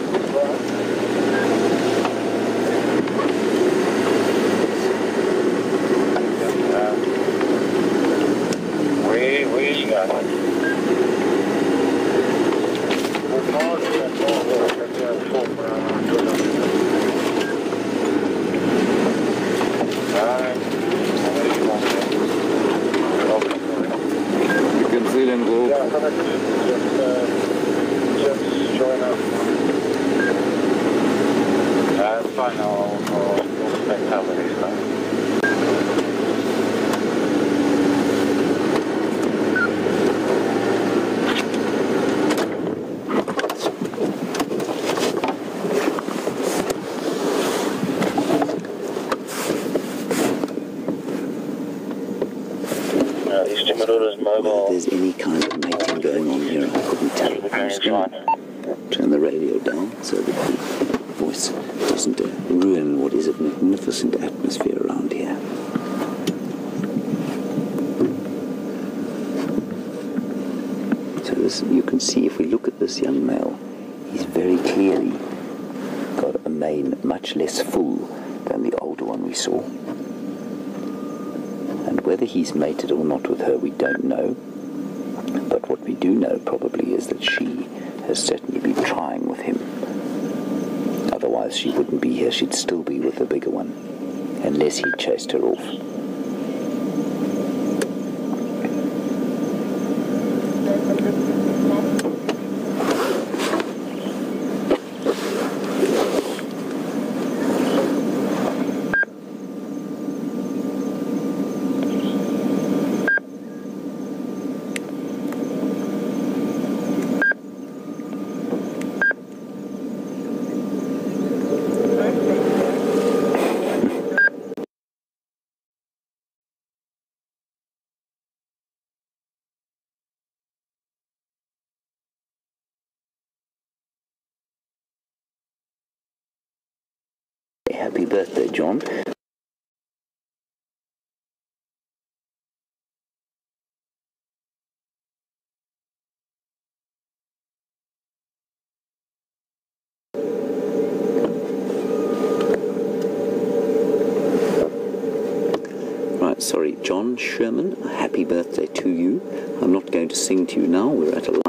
You can see them go.
Just join up. That's fine. I'll spend time with these guys.
Whether there's any kind of mating going on here, I couldn't tell. I'm just going to turn the radio down so that the voice doesn't ruin what is a magnificent atmosphere around here. So this, you can see if we look at this young male, he's very clearly got a mane much less full than the older one we saw. And whether he's mated or not with her, we don't know. But what we do know probably is that she has certainly been trying with him. Otherwise she wouldn't be here, she'd still be with the bigger one, unless he chased her off. Happy birthday, John. Right, sorry, John Sherman, happy birthday to you. I'm not going to sing to you now, we're at a line.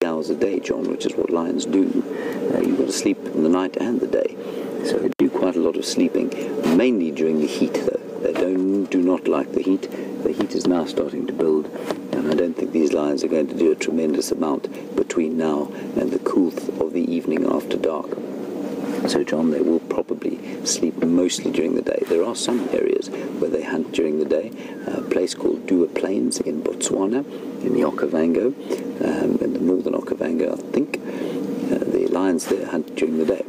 Hours a day, John, which is what lions do. You've got to sleep in the night and the day. So they do quite a lot of sleeping, mainly during the heat, though. They do not like the heat. The heat is now starting to build, and I don't think these lions are going to do a tremendous amount between now and the coolth of the evening after dark. So, John, they will probably sleep mostly during the day. There are some areas where they hunt during the day. A place called Dua Plains in Botswana, in the Okavango, in the northern Okavango, I think. The lions there hunt during the day.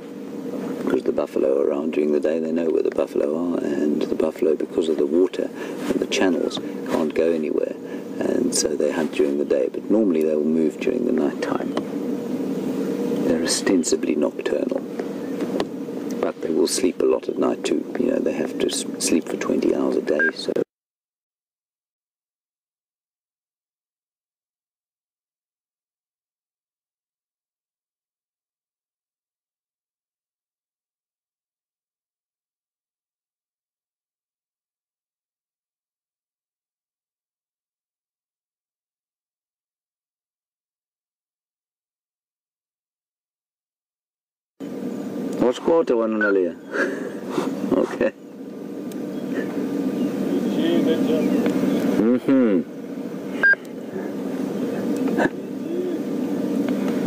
Because the buffalo are around during the day, they know where the buffalo are, and the buffalo, because of the water and the channels, can't go anywhere. And so they hunt during the day, but normally they will move during the night time. They're ostensibly nocturnal. But they will sleep a lot at night too. You know, they have to sleep for 20 hours a day, so. What's quarter one Nalia? Okay.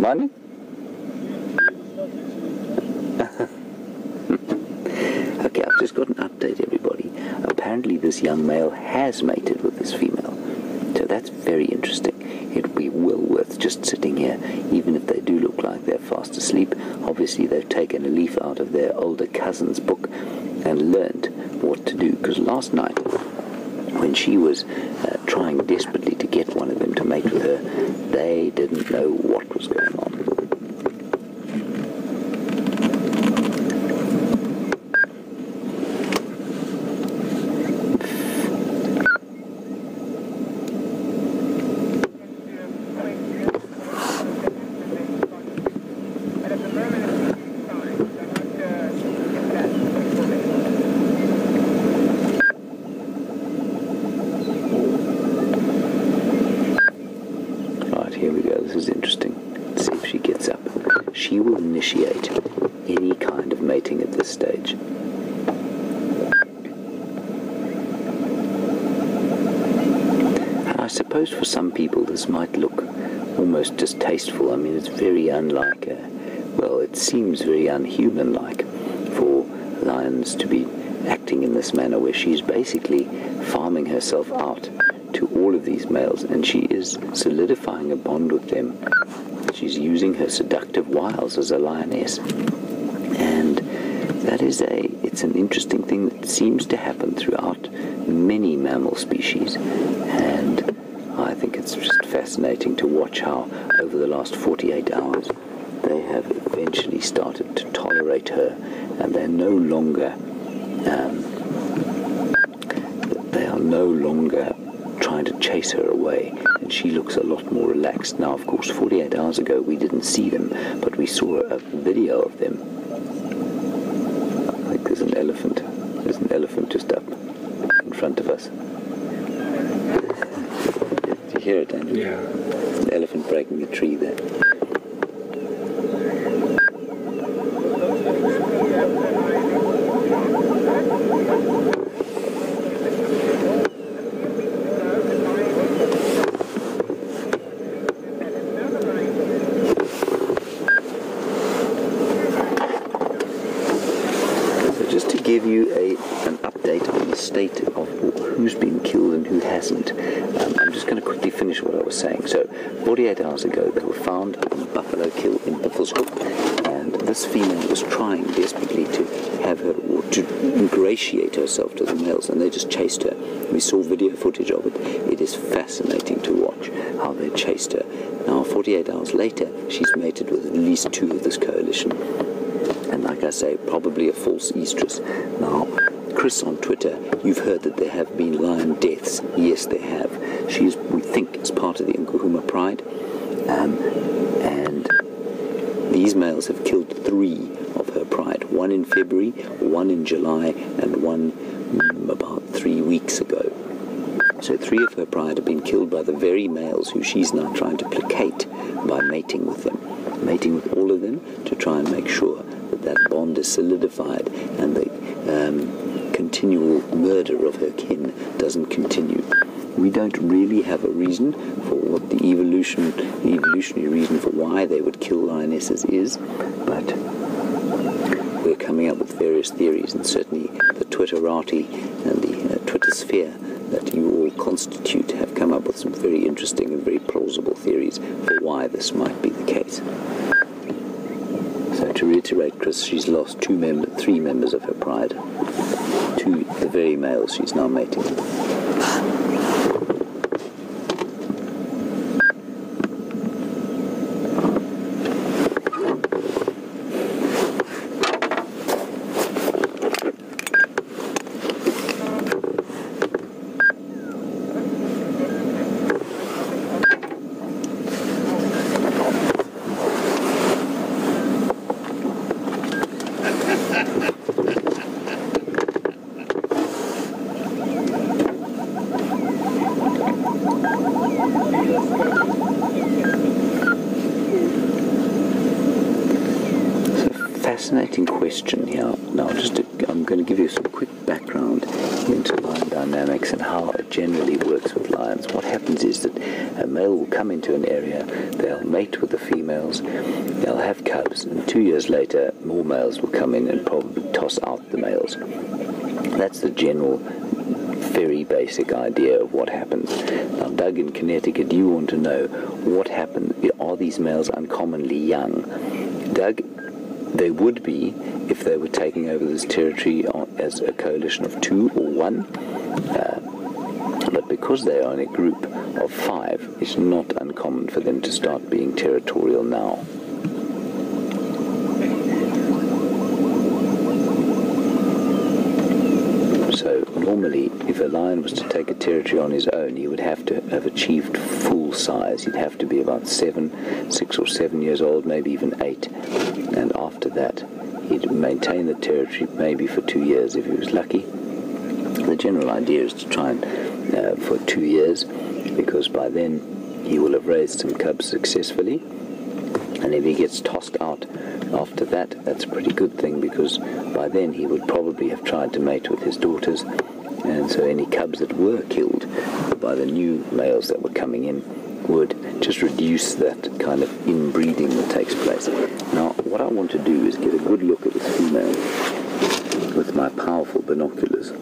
Money? Okay, I've just got an update, everybody. Apparently this young male has mated with this female. So that's very interesting. It would be well worth just sitting here, even if they do look like they're fast asleep. Obviously they've taken a leaf out of their older cousin's book and learned what to do. Because last night, when she was trying desperately to get one of them to mate with her, they didn't know what was going on. Here we go, this is interesting. Let's see if she gets up. She will initiate any kind of mating at this stage. And I suppose for some people this might look almost distasteful. I mean, it's very unlike, well, it seems very unhuman-like for lions to be acting in this manner where she's basically farming herself out to all of these males, and she is solidifying a bond with them. She's using her seductive wiles as a lioness, and that is it's an interesting thing that seems to happen throughout many mammal species, and I think it's just fascinating to watch how over the last 48 hours they have eventually started to tolerate her, and they're no longer trying to chase her away, and she looks a lot more relaxed. Now, of course, 48 hours ago we didn't see them, but we saw a video of them. I think there's an elephant. There's an elephant just up in front of us. Do you hear it, Andrew?
Yeah.
There's an elephant breaking a tree there. Give you an update on the state of who's been killed and who hasn't. I'm just going to quickly finish what I was saying. So, 48 hours ago, they were found in Buffalo Kill in Buffelshoek, and this female was trying desperately to have her, or to ingratiate herself to the males, and they just chased her. We saw video footage of it. It is fascinating to watch how they chased her. Now, 48 hours later, she's mated with at least 2 of this coalition. And like I say, probably a false estrus. Now, Chris on Twitter, you've heard that there have been lion deaths. Yes, there have. She is, we think, is part of the Nkuhuma Pride. And these males have killed 3 of her pride. 1 in February, 1 in July, and 1 about 3 weeks ago. So 3 of her pride have been killed by the very males who she's now trying to placate by mating with them. Mating with all of them to try and make sure that bond is solidified and the continual murder of her kin doesn't continue. We don't really have a reason for what the evolutionary reason for why they would kill lionesses is, but we're coming up with various theories, and certainly the Twitterati and the Twitter sphere that you all constitute have come up with some very interesting and very plausible theories for why this might be the case. So to reiterate, Chris, she's lost 3 members of her pride. 2, the very males she's now mating with. Fascinating question here. Now, I'm going to give you some quick background into lion dynamics and how it generally works with lions. What happens is that a male will come into an area, they'll mate with the females, they'll have cubs, and 2 years later, more males will come in and probably toss out the males. That's the general, very basic idea of what happens. Now, Doug in Connecticut, you want to know what happens. Are these males uncommonly young? Doug, they would be if they were taking over this territory as a coalition of 2 or 1. But because they are in a group of 5, it's not uncommon for them to start being territorial now. So normally, if a lion was to take a territory on his own, he would have to have achieved full size. He'd have to be about 6 or 7 years old, maybe even 8. And after that, he'd maintain the territory maybe for 2 years if he was lucky. The general idea is to try and for 2 years, because by then he will have raised some cubs successfully. And if he gets tossed out after that, that's a pretty good thing, because by then he would probably have tried to mate with his daughters, and so any cubs that were killed by the new males that were coming in would just reduce that kind of inbreeding that takes place. Now, what I want to do is get a good look at this female with my powerful binoculars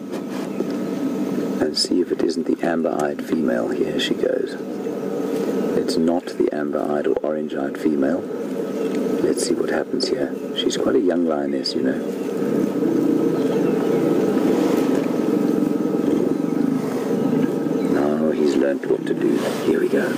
and see if it isn't the amber-eyed female. Here she goes. It's not the amber-eyed or orange-eyed female. Let's see what happens here. She's quite a young lioness, you know. Now he's learnt what to do. Here we go.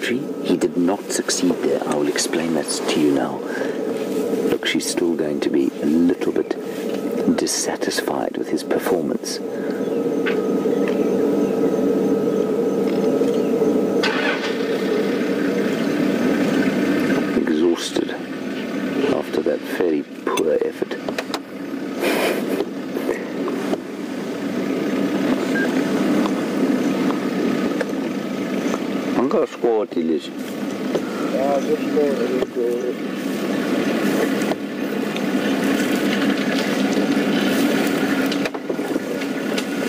tree. He did not succeed there. I will explain that to you now. Look, she's still going to be a little bit dissatisfied with his performance. Exhausted after that very poor effort. Anga scored Ilish.
Ja, zo scoren.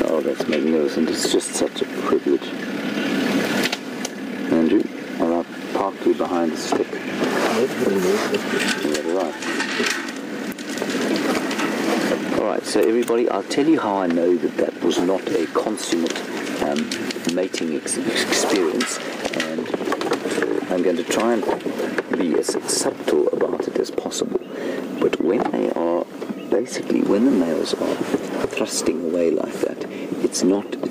Oh, that's magnificent. It's just such a privilege. Andrew, I'll park you behind the stick. Yeah, right. Alright, so everybody, I'll tell you how I know that that was not a consummate mating experience, and I'm going to try and be as subtle about it as possible. But when they are, basically, when the males are thrusting away like that, it's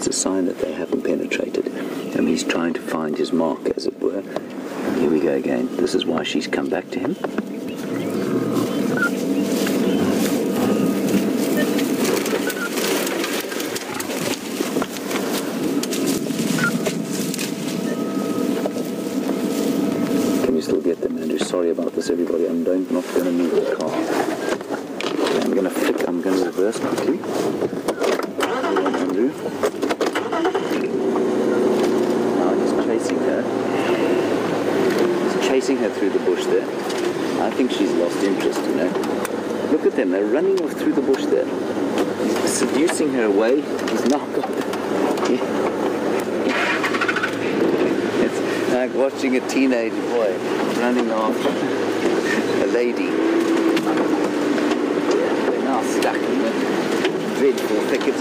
a sign that they haven't penetrated. And he's trying to find his mark, as it were. And here we go again. This is why she's come back to him. Can you still get them, Andrew? Sorry about this, everybody. I'm not going to move the car. Okay, I'm going to reverse quickly. Andrew. Now he's chasing her. He's chasing her through the bush there. I think she's lost interest, you know. Look at them, they're running off through the bush there. He's seducing her away. He's now got... It's like watching a teenage boy running after a lady. Yeah, they're now stuck in the dreadful thicket.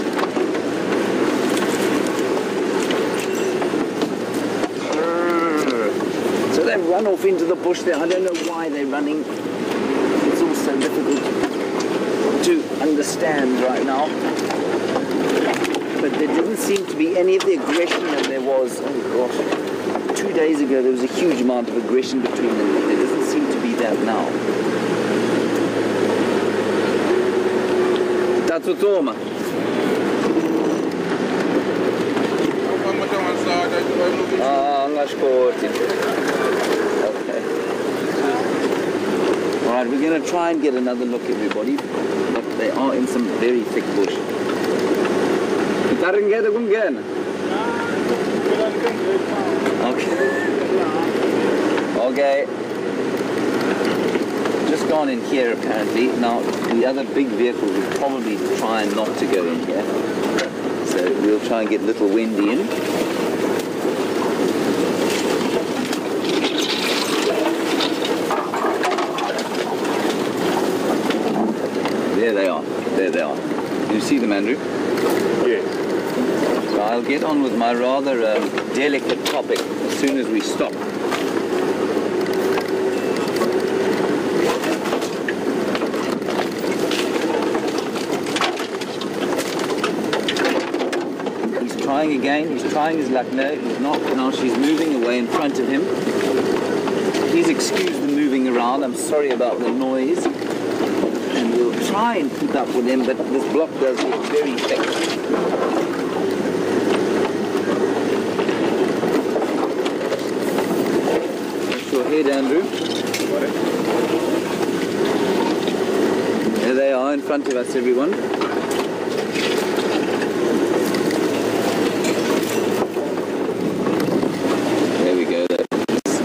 So they run off into the bush there. I don't know why they're running. It's all so difficult to understand right now. But there didn't seem to be any of the aggression that there was. Oh gosh. 2 days ago there was a huge amount of aggression between them, but there doesn't seem to be that now. That's Toma. Okay. Alright, we're going to try and get another look, everybody. But they are in some very thick bush. Okay. Okay. Just gone in here apparently. Now the other big vehicles will probably try not to go in here. So we'll try and get little Wendy in. There they are. There they are. Do you see them, Andrew?
Yes.
So I'll get on with my rather delicate topic as soon as we stop. He's trying again. He's trying his luck. No, he's not. Now she's moving away in front of him. Please excuse the moving around. I'm sorry about the noise. And we'll try and keep up with him, but this block does get very thick. That's your head, Andrew. There they are in front of us, everyone. There we go.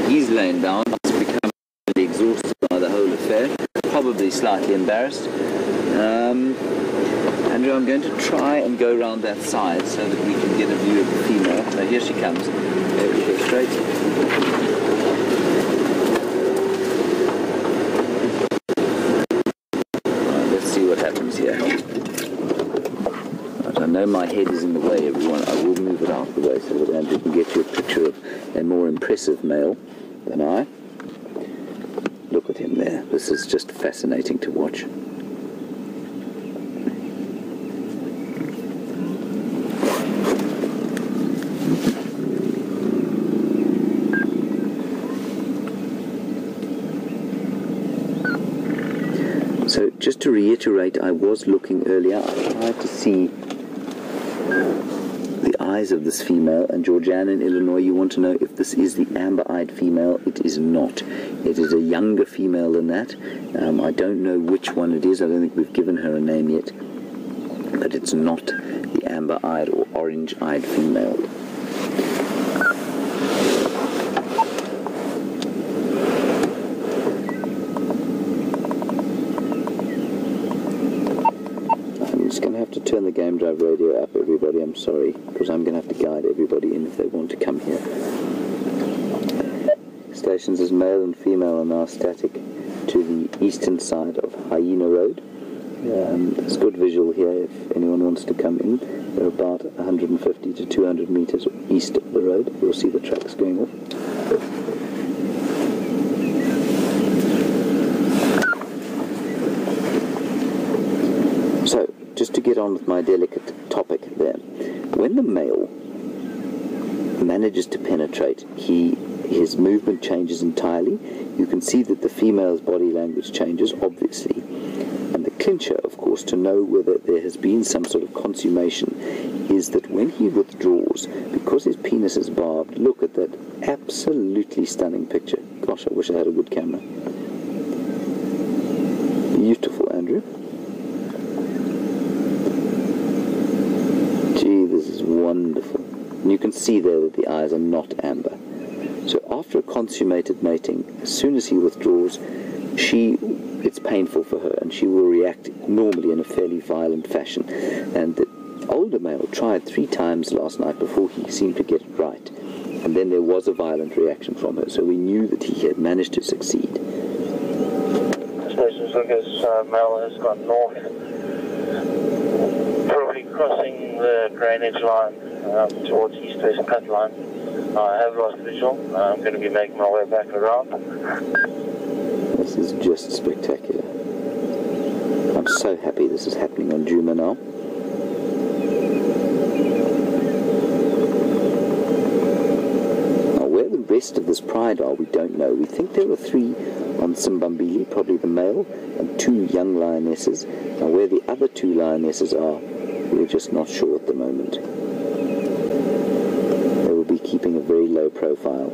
He's laying down. He's become really exhausted by the whole affair. Probably slightly embarrassed. Andrew, I'm going to try and go around that side so that we can get a view of the female. So here she comes. There we go, straight. Right, let's see what happens here. Right, I know my head is in the way, everyone. I will move it out of the way so that Andrew can get you a picture of a more impressive male than I. Look at him there. This is just fascinating to watch. just to reiterate, I was looking earlier. I tried to see the eyes of this female, and Georgiana in Illinois, you want to know if this is the amber-eyed female. It is not. It is a younger female than that. I don't know which one it is. I don't think we've given her a name yet, but it's not the amber-eyed or orange-eyed female. To turn the game drive radio up, everybody. I'm sorry, because I'm going to have to guide everybody in if they want to come here. Stations as male and female are now static to the eastern side of Hyena Road. There's good visual here if anyone wants to come in. They're about 150 to 200 meters east of the road. You'll see the tracks going off. Just to get on with my delicate topic there, when the male manages to penetrate, his movement changes entirely. You can see that the female's body language changes, obviously. And the clincher, of course, to know whether there has been some sort of consummation is that when he withdraws, because his penis is barbed, look at that absolutely stunning picture. Gosh, I wish I had a good camera. Beautiful, Andrew. This is wonderful. And you can see there that the eyes are not amber. So after a consummated mating, as soon as he withdraws, it's painful for her, and she will react normally in a fairly violent fashion. And the older male tried 3 times last night before he seemed to get it right. And then there was a violent reaction from her, so we knew that he had managed to succeed.
Stations look as male has gone north. Probably crossing the drainage line towards east-west cut line. I have lost visual. I'm going to be making my way back around.
This is just spectacular. I'm so happy this is happening on Juma now. Now, where the rest of this pride are, we don't know. We think there were 3 on Simbambili, probably the male, and 2 young lionesses. Now, where the other 2 lionesses are, we're just not sure at the moment. They will be keeping a very low profile.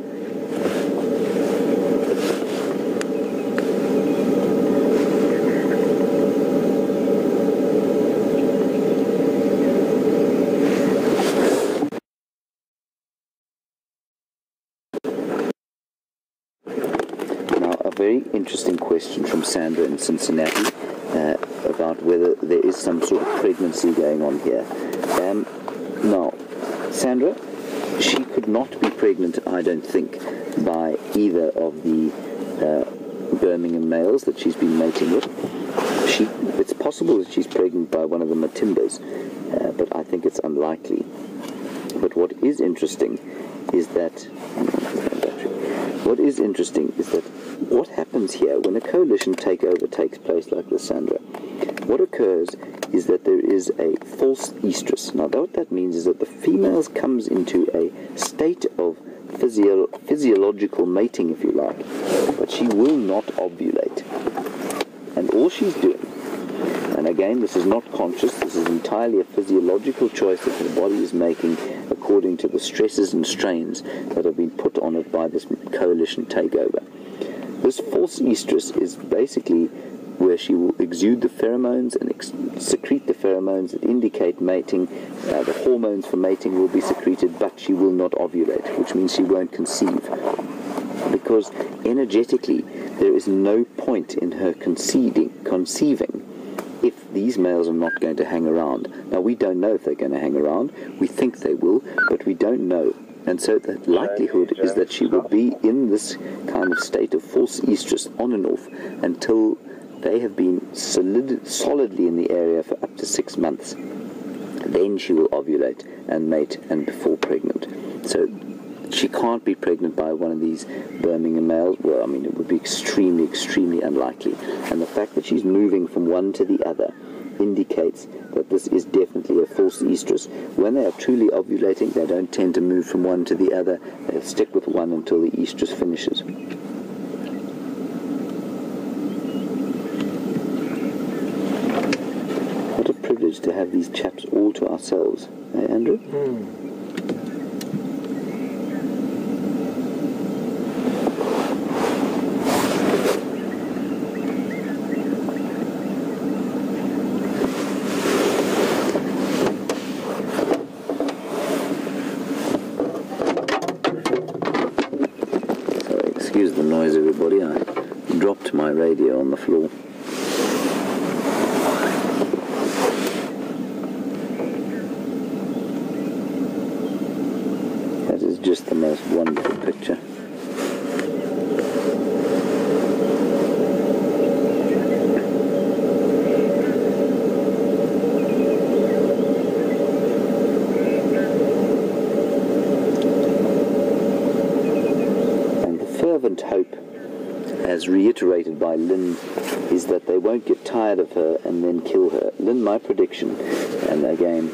Now, a very interesting question from Sandra in Cincinnati. About whether there is some sort of pregnancy going on here. Now, Sandra, she could not be pregnant, I don't think, by either of the Birmingham males that she's been mating with. It's possible that she's pregnant by one of the Matimbas, but I think it's unlikely. But what is interesting is that what happens here when a coalition takeover takes place like this, Sandra? What occurs is that there is a false estrus. Now, what that means is that the female comes into a state of physiological mating, if you like, but she will not ovulate. And all she's doing, and again, this is not conscious, this is entirely a physiological choice that the body is making according to the stresses and strains that have been put on it by this coalition takeover. This false estrus is basically where she will exude the pheromones and secrete the pheromones that indicate mating. The hormones for mating will be secreted, but she will not ovulate, which means she won't conceive. Because energetically, there is no point in her conceiving if these males are not going to hang around. Now, we don't know if they're going to hang around. We think they will, but we don't know. And so the likelihood is that she will be in this kind of state of false estrus on and off until they have been solidly in the area for up to 6 months. Then she will ovulate and mate and fall pregnant. So she can't be pregnant by one of these Birmingham males. Well, I mean, it would be extremely, extremely unlikely. And the fact that she's moving from one to the other indicates that this is definitely a false estrus. When they are truly ovulating, they don't tend to move from one to the other. They'll stick with one until the estrus finishes. have these chaps all to ourselves. Hey, Andrew? Sorry, excuse the noise, everybody. I dropped my radio on the floor. That is just the most wonderful picture. And the fervent hope, as reiterated by Lynn, is that they won't get tired of her and then kill her. Lynn, my prediction, and again,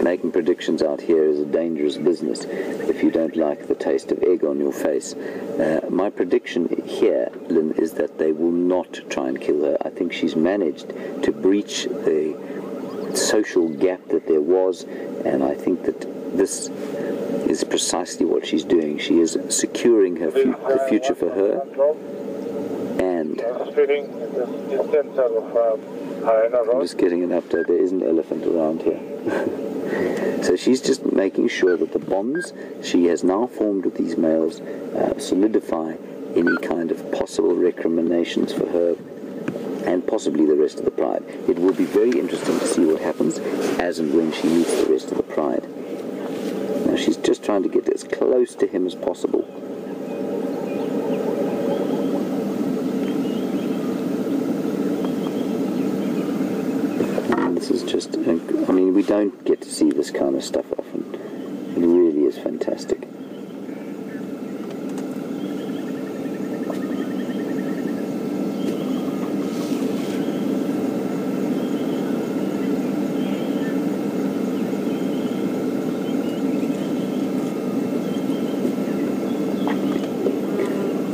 making predictions out here is a dangerous business if you don't like the taste of egg on your face. My prediction here, Lynn, is that they will not try and kill her. I think she's managed to breach the social gap that there was, and I think that this is precisely what she's doing. She is securing her the future for her, and I'm just getting an update. There is an elephant around here. So she's just making sure that the bonds she has now formed with these males solidify any kind of possible recriminations for her and possibly the rest of the pride. It will be very interesting to see what happens as and when she meets the rest of the pride. Now she's just trying to get as close to him as possible. And this is just, I mean, we don't get to see this kind of stuff often. It really is fantastic.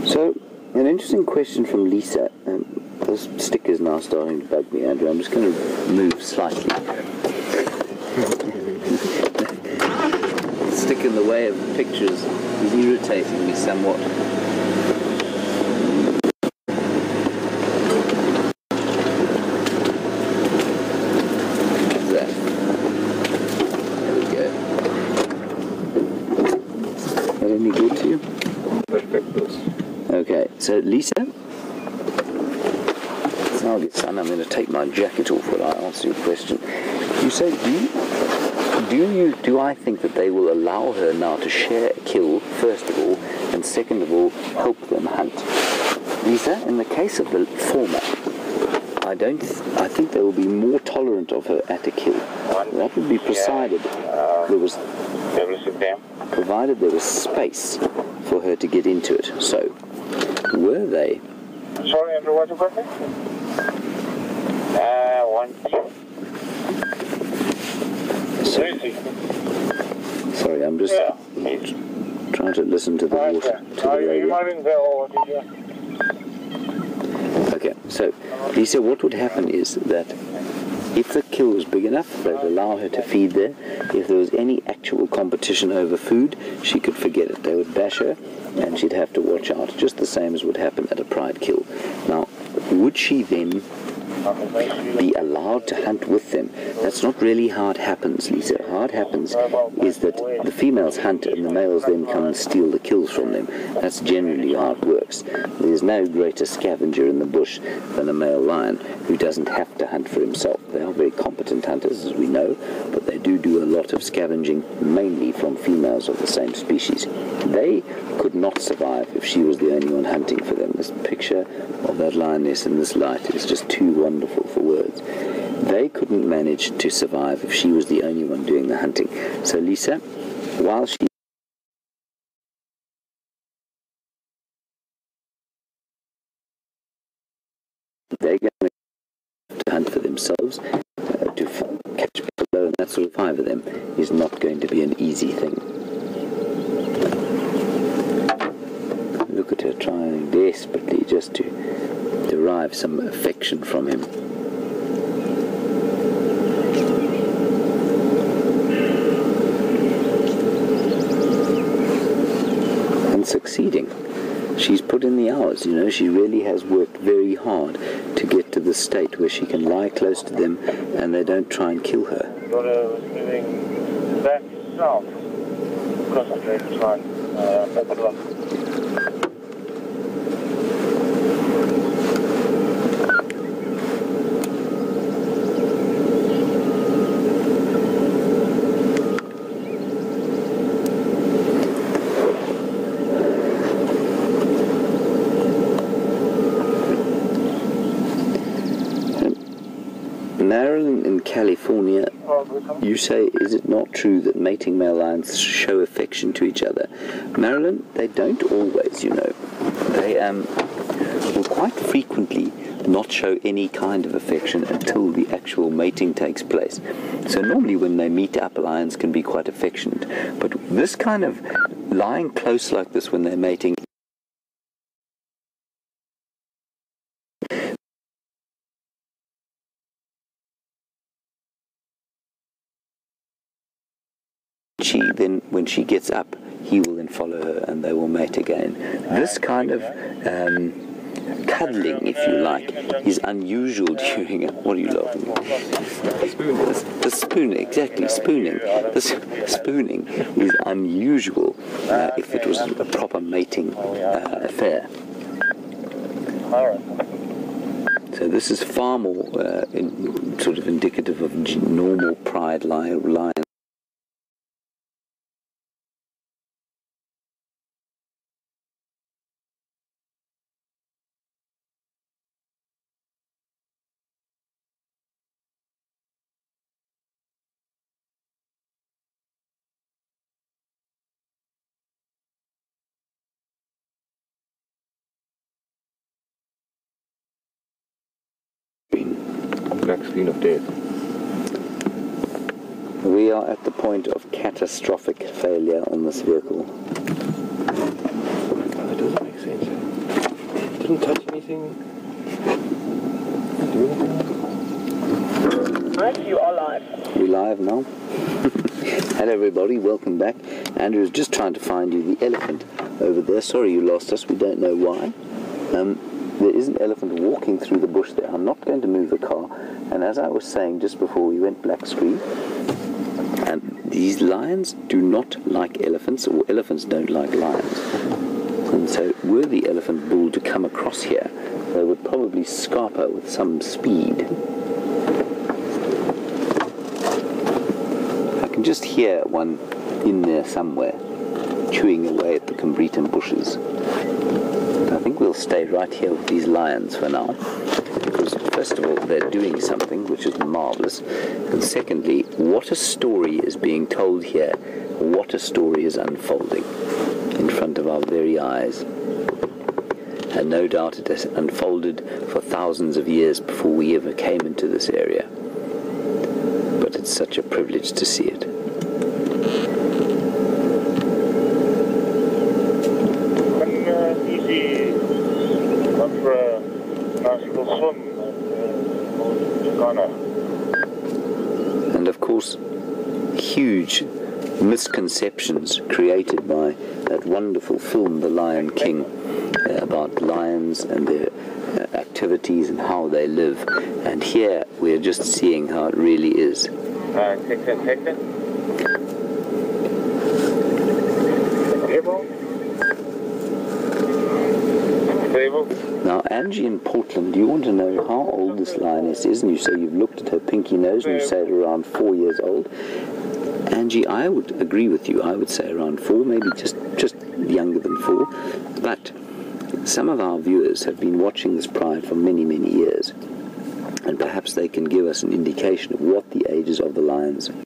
So, an interesting question from Lisa. This stick is now starting to bug me, Andrew. I'm just going to move slightly. The stick in the way of the pictures is irritating me somewhat. How's that? There we go. Is that any good to you? Okay, so Lisa, now son, I'm going to take my jacket off while I answer your question. You say, do I think that they will allow her now to share a kill, first of all, and second of all, help them hunt? Lisa, in the case of the former, I think they will be more tolerant of her at a kill. That would be provided there was space for her to get into it. So, were they?
Sorry, Andrew, what's your question? 1
Sorry, I'm just trying to listen to the water. Okay, so Lisa, what would happen is that if the kill was big enough, they'd allow her to feed there. If there was any actual competition over food, she could forget it. They would bash her, and she'd have to watch out, just the same as would happen at a pride kill. Now, would she then be allowed to hunt with them? That's not really how it happens, Lisa. How it happens is that the females hunt and the males then come and steal the kills from them. That's generally how it works. There's no greater scavenger in the bush than a male lion who doesn't have to hunt for himself. They are very competent hunters, as we know, but they do a lot of scavenging, mainly from females of the same species. They could not survive if she was the only one hunting for them. This picture of that lioness in this light is just too wonderful for words. They couldn't manage to survive if she was the only one doing the hunting. So Lisa, while she they're going to hunt for themselves, to catch buffalo and that sort of five of them is not going to be an easy thing. Look at her trying desperately just to derive some affection from him. succeeding. She's put in the hours, you know, she really has worked very hard to get to the state where she can lie close to them and they don't try and kill her.
Daughter was moving back south across the drainage line, open lock.
Marilyn in California, you say, is it not true that mating male lions show affection to each other? Marilyn, they don't always, you know. They will quite frequently not show any kind of affection until the actual mating takes place. So normally when they meet up, lions can be quite affectionate. But this kind of lying close like this when they're mating, then when she gets up, he will then follow her and they will mate again. This kind of cuddling, if you like, is unusual during what are you laughing at? The spoon, exactly, spooning. The spooning is unusual if it was a proper mating affair. So this is far more sort of indicative of normal pride lion.
Black screen of death.
We are at the point of catastrophic failure on this vehicle.
That doesn't make sense. It didn't touch anything.
Right, you are live.
We live now? Hello everybody, welcome back. Andrew is just trying to find you the elephant over there. Sorry you lost us, we don't know why. There is an elephant walking through the bush there. I'm not going to move the car. And as I was saying just before we went black screen, these lions do not like elephants, or elephants don't like lions. And so were the elephant bull to come across here, they would probably scarper with some speed. I can just hear one in there somewhere, chewing away at the Cambritan bushes. I think we'll stay right here with these lions for now, because first of all they're doing something which is marvelous, and secondly, what a story is being told here, what a story is unfolding in front of our very eyes. And no doubt it has unfolded for thousands of years before we ever came into this area, but it's such a privilege to see it.
For a nice little swim to Ghana.
And of course, huge misconceptions created by that wonderful film, The Lion King, about lions and their activities and how they live. And here we're just seeing how it really is.
Take that.
Now, Angie in Portland, do you want to know how old this lioness is? And you say you've looked at her pinky nose and you say it's around 4 years old. Angie, I would agree with you. I would say around 4, maybe just younger than 4. But some of our viewers have been watching this pride for many, many years. And perhaps they can give us an indication of what the ages of the lions are.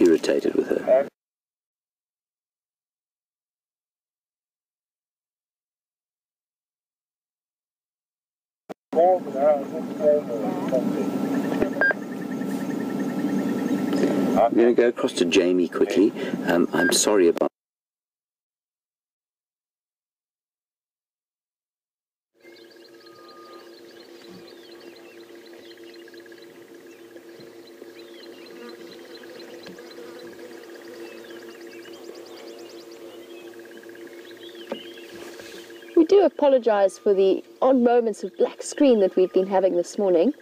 Irritated with her. I'm going to go across to Jamie quickly. I'm sorry about.
We do apologise for the odd moments of black screen that we've been having this morning.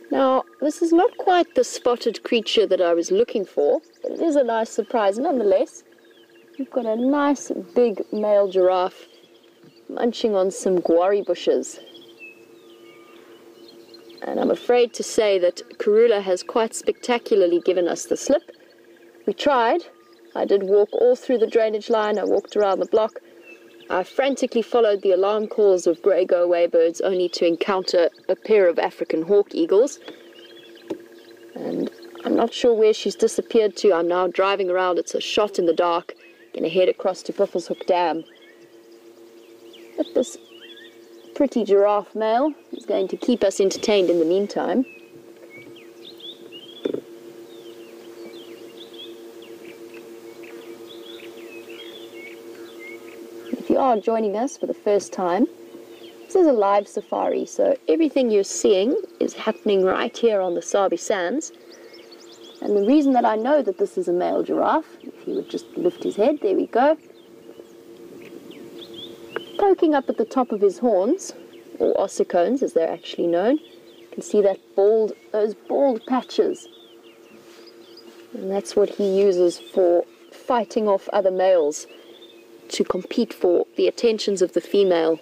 Now, this is not quite the spotted creature that I was looking for, but it is a nice surprise nonetheless. We've got a nice big male giraffe munching on some guari bushes. And I'm afraid to say that Karula has quite spectacularly given us the slip. We tried. I did walk all through the drainage line. I walked around the block. I frantically followed the alarm calls of grey go-away birds only to encounter a pair of African hawk eagles. And I'm not sure where she's disappeared to. I'm now driving around. It's a shot in the dark. Going to head across to Buffelshoek Dam. But this pretty giraffe male is going to keep us entertained in the meantime. If you are joining us for the first time, this is a live safari, so everything you're seeing is happening right here on the Sabi Sands. And the reason that I know that this is a male giraffe, if he would just lift his head, there we go, poking up at the top of his horns, or ossicones as they're actually known, you can see that those bald patches. And that's what he uses for fighting off other males, to compete for the attentions of the female.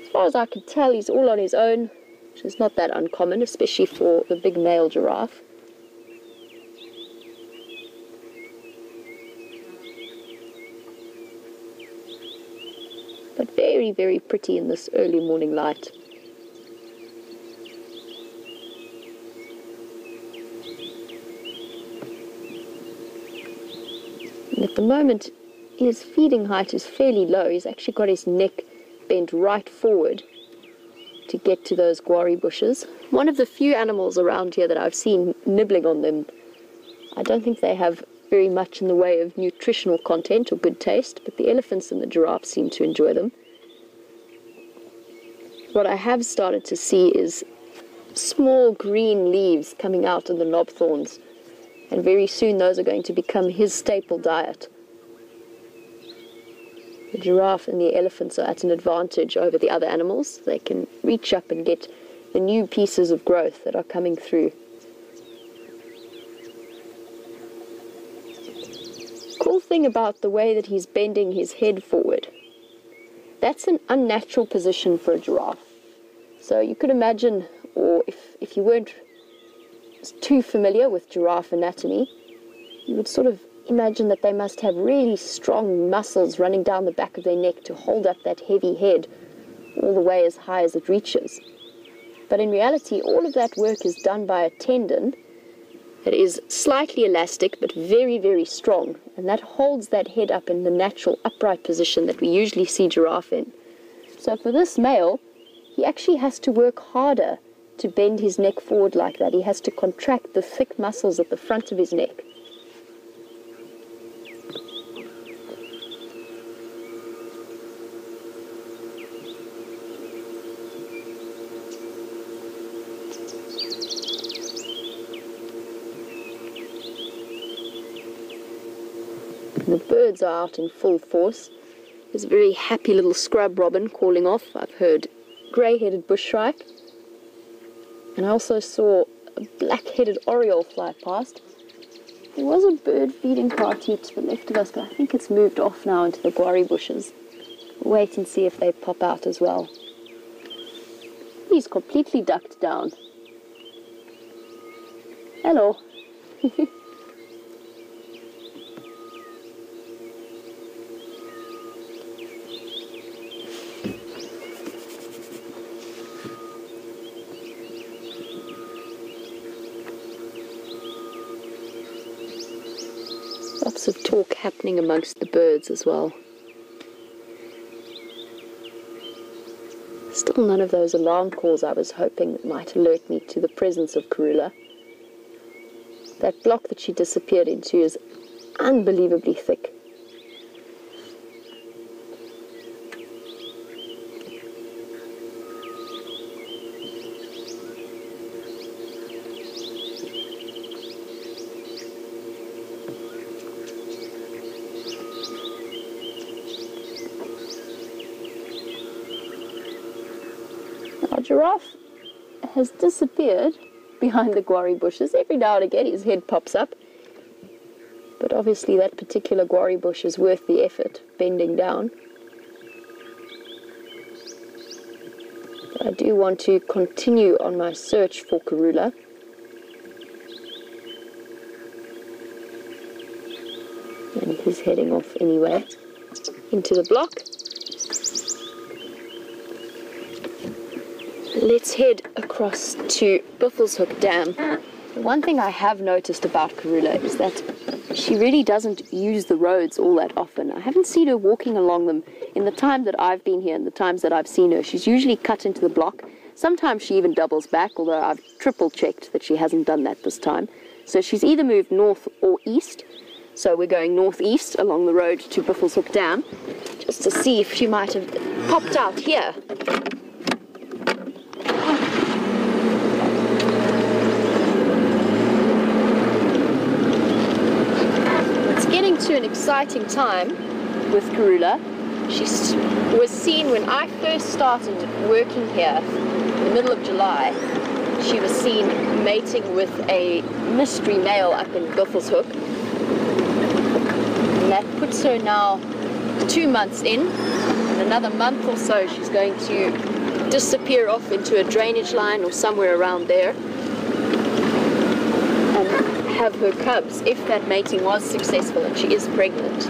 As far as I can tell, he's all on his own, which is not that uncommon, especially for the big male giraffe. But very, very pretty in this early morning light. And at the moment, his feeding height is fairly low. He's actually got his neck bent right forward to get to those guari bushes. One of the few animals around here that I've seen nibbling on them. I don't think they have very much in the way of nutritional content or good taste, but the elephants and the giraffes seem to enjoy them. What I have started to see is small green leaves coming out in the knob thorns. And very soon those are going to become his staple diet. The giraffe and the elephants are at an advantage over the other animals. They can reach up and get the new pieces of growth that are coming through. Cool thing about the way that he's bending his head forward, that's an unnatural position for a giraffe. So you could imagine, or if you weren't too familiar with giraffe anatomy, you would sort of imagine that they must have really strong muscles running down the back of their neck to hold up that heavy head all the way as high as it reaches. But in reality, all of that work is done by a tendon that is slightly elastic but very, very strong, and that holds that head up in the natural upright position that we usually see giraffe in. So for this male, he actually has to work harder to bend his neck forward like that. He has to contract the thick muscles at the front of his neck. And the birds are out in full force. There's a very happy little scrub robin calling off. I've heard grey-headed bushshrike. And I also saw a black-headed oriole fly past. There was a bird feeding party to the left of us, but I think it's moved off now into the guari bushes. We'll wait and see if they pop out as well. He's completely ducked down. Hello. Lots of talk happening amongst the birds as well. Still none of those alarm calls I was hoping that might alert me to the presence of Karula. That block that she disappeared into is unbelievably thick. Our giraffe has disappeared behind the guarri bushes. Every now and again his head pops up, but obviously that particular guarri bush is worth the effort, bending down. But I do want to continue on my search for Karula. And he's heading off anyway into the block. Let's head across to Buffelshoek Dam. The one thing I have noticed about Karula is that she really doesn't use the roads all that often. I haven't seen her walking along them in the time that I've been here and the times that I've seen her. She's usually cut into the block. Sometimes she even doubles back, although I've triple checked that she hasn't done that this time. So she's either moved north or east. So we're going northeast along the road to Buffelshoek Dam just to see if she might have popped out here. To an exciting time with Karula. She was seen when I first started working here in the middle of July. She was seen mating with a mystery male up in Buffelshoek, and that puts her now 2 months in. In another month or so she's going to disappear off into a drainage line or somewhere around there and have her cubs, if that mating was successful and she is pregnant.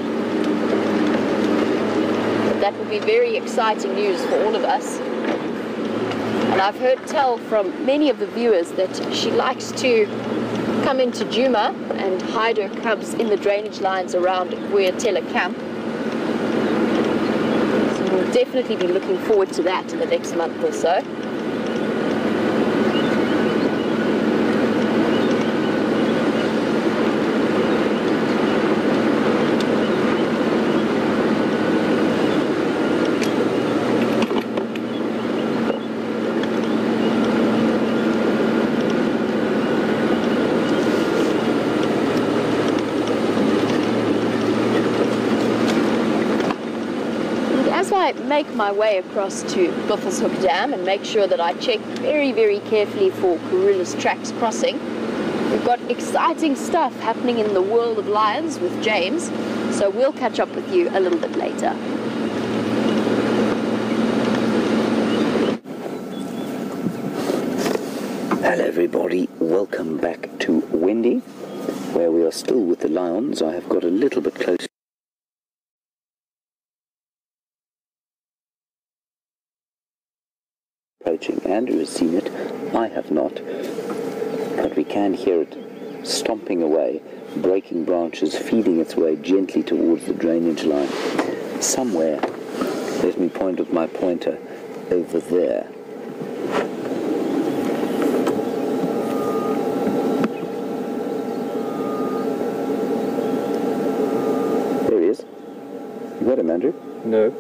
But that would be very exciting news for all of us. And I've heard tell from many of the viewers that she likes to come into Djuma and hide her cubs in the drainage lines around Vuatela camp. So we'll definitely be looking forward to that in the next month or so. As I make my way across to Buffelshoek Dam and make sure that I check very, very carefully for Karula's tracks crossing, we've got exciting stuff happening in the world of lions with James, so we'll catch up with you a little bit later.
Hello everybody, welcome back to Wendy, where we are still with the lions. I have got a little bit closer. Approaching. Andrew has seen it, I have not, but we can hear it stomping away, breaking branches, feeding its way gently towards the drainage line. Somewhere, let me point with my pointer over there. There he is. You got him, Andrew?
No.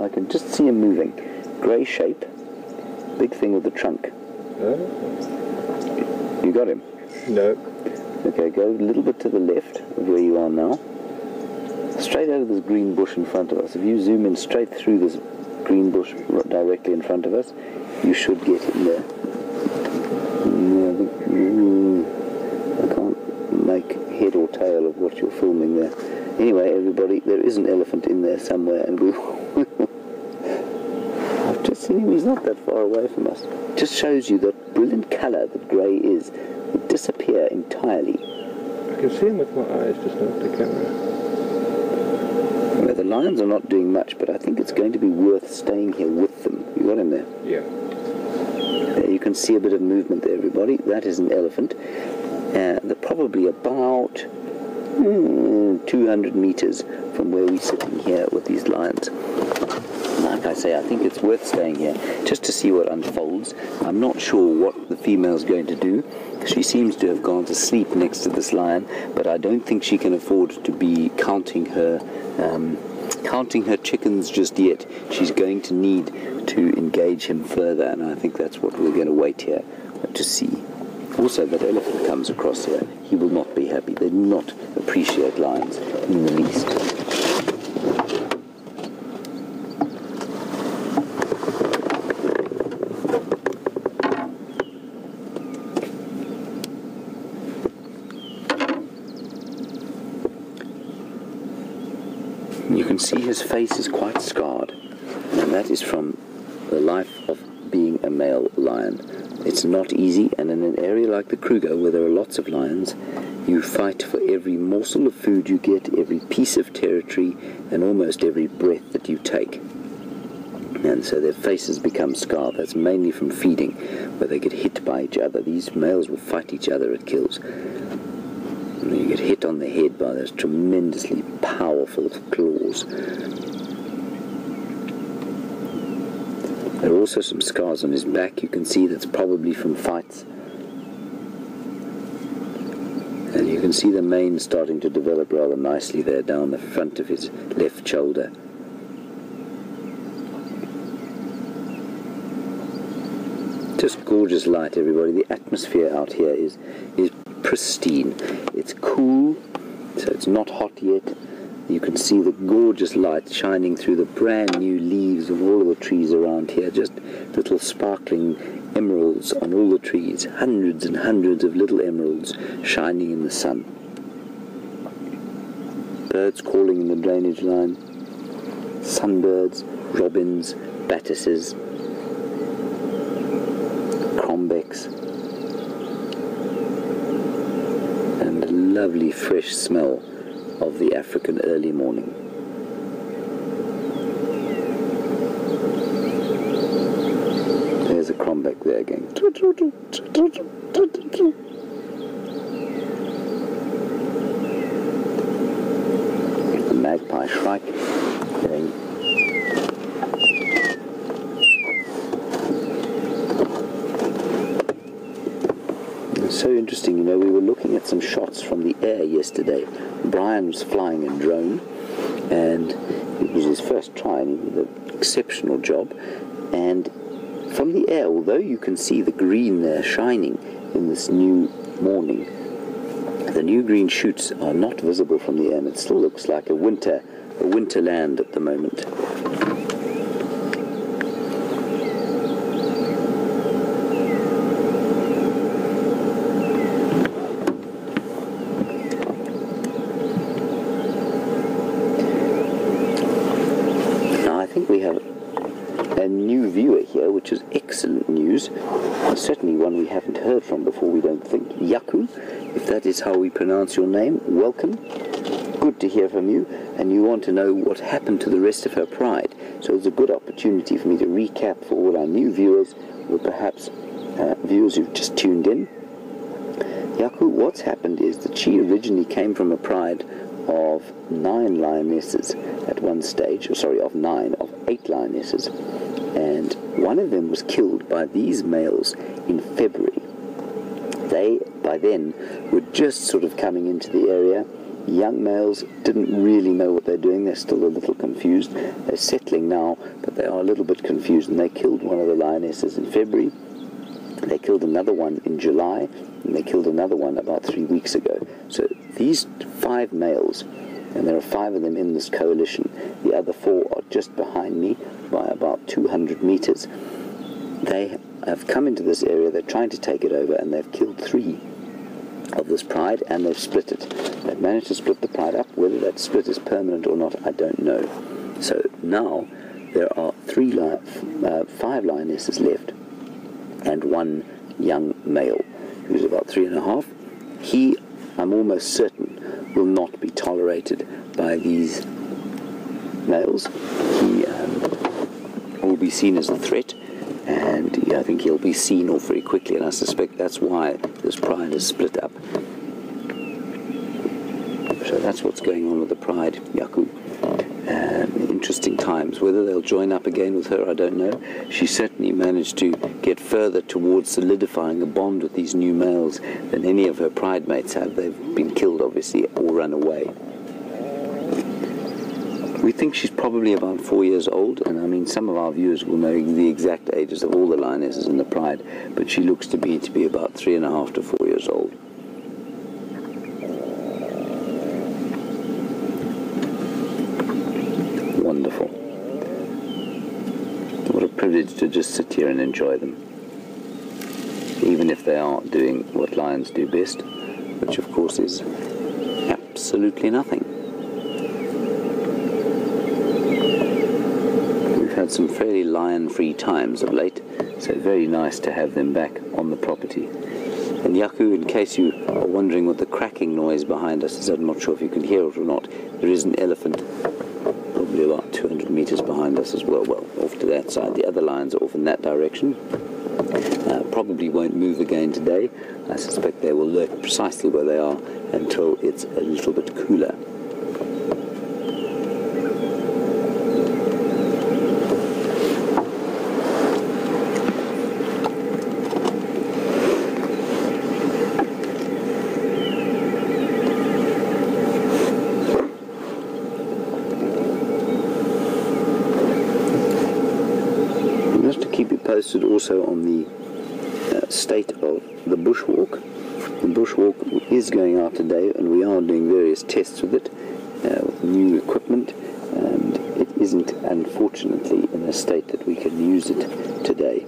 I can just see him moving. Grey shape, big thing with the trunk. You got him?
No.
Okay, go a little bit to the left of where you are now. Straight out of this green bush in front of us. If you zoom in straight through this green bush directly in front of us, you should get in there. I can't make head or tail of what you're filming there. Anyway, everybody, there is an elephant in there somewhere, and I've just seen him, he's not that far away from us. Just shows you that brilliant colour that grey is. It disappear entirely.
I can see him with my eyes, just not the camera.
Well, the lions are not doing much, but I think it's going to be worth staying here with them. You got him there?
Yeah.
There you can see a bit of movement there, everybody. That is an elephant. They're probably about 200 meters from where we're sitting here with these lions. Like I say, I think it's worth staying here just to see what unfolds. I'm not sure what the female's going to do. She seems to have gone to sleep next to this lion, but I don't think she can afford to be counting her chickens just yet. She's going to need to engage him further, and I think that's what we're going to wait here to see. Also, that elephant comes across here. He will not be happy. They do not appreciate lions in the least. You can see his face is quite scarred, and that is from the life of being a male lion. It's not easy, and in an area like the Kruger, where there are lots of lions, you fight for every morsel of food you get, every piece of territory, and almost every breath that you take. And so their faces become scarred. That's mainly from feeding, where they get hit by each other. These males will fight each other at kills. And you get hit on the head by those tremendously powerful claws. There are also some scars on his back. You can see that's probably from fights. And you can see the mane starting to develop rather nicely there down the front of his left shoulder. Just gorgeous light, everybody. The atmosphere out here is pristine. It's cool, so it's not hot yet. You can see the gorgeous light shining through the brand new leaves of all of the trees around here. Just little sparkling emeralds on all the trees. Hundreds and hundreds of little emeralds shining in the sun. Birds calling in the drainage line. Sunbirds, robins, batises, crombecs. And a lovely fresh smell of the African early morning. There's a crombec there again. The magpie shrike going. It's so interesting, you know, we were looking at some shots from the air yesterday. Bryan was flying a drone, and it was his first try, and he did an exceptional job. And from the air, although you can see the green there shining in this new morning, the new green shoots are not visible from the air, and it still looks like a winterland at the moment. Which is excellent news, certainly one we haven't heard from before, we don't think. Yaku, if that is how we pronounce your name, welcome. Good to hear from you, and you want to know what happened to the rest of her pride. So it's a good opportunity for me to recap for all our new viewers, or perhaps viewers who've just tuned in. Yaku, what's happened is that she originally came from a pride of 9 lionesses at one stage, of 8 lionesses. And one of them was killed by these males in February. They, by then, were just sort of coming into the area. Young males didn't really know what they're doing. They're still a little confused. They're settling now, but they are a little bit confused. And they killed one of the lionesses in February. They killed another one in July. And they killed another one about 3 weeks ago. So these 5 males, and there are 5 of them in this coalition. The other 4 are just behind me by about 200 meters. They have come into this area, they're trying to take it over, and they've killed 3 of this pride, and they've split it. They've managed to split the pride up. Whether that split is permanent or not, I don't know. So now there are 5 lionesses left, and 1 young male, who's about 3.5. He, I'm almost certain, will not be tolerated by these males. He will be seen as a threat, and I think he'll be seen off very quickly, and I suspect that's why this pride is split up. So that's what's going on with the pride, Yaku. In interesting times. Whether they'll join up again with her, I don't know. She certainly managed to get further towards solidifying a bond with these new males than any of her pride mates have. They've been killed, obviously, or run away. We think she's probably about 4 years old, and I mean, some of our viewers will know the exact ages of all the lionesses in the pride, but she looks to be about 3.5 to 4 years old. Wonderful. What a privilege to just sit here and enjoy them, even if they aren't doing what lions do best, which of course is absolutely nothing. Had some fairly lion-free times of late, so very nice to have them back on the property. And Yaku, in case you are wondering what the cracking noise behind us is, I'm not sure if you can hear it or not, there is an elephant probably about 200 meters behind us as well, off to that side. The other lions are off in that direction. Probably won't move again today. I suspect they will lurk precisely where they are until it's a little bit cooler. Posted also on the state of the bushwalk. The bushwalk is going out today, and we are doing various tests with it, with new equipment, and it isn't, unfortunately, in a state that we can use it today.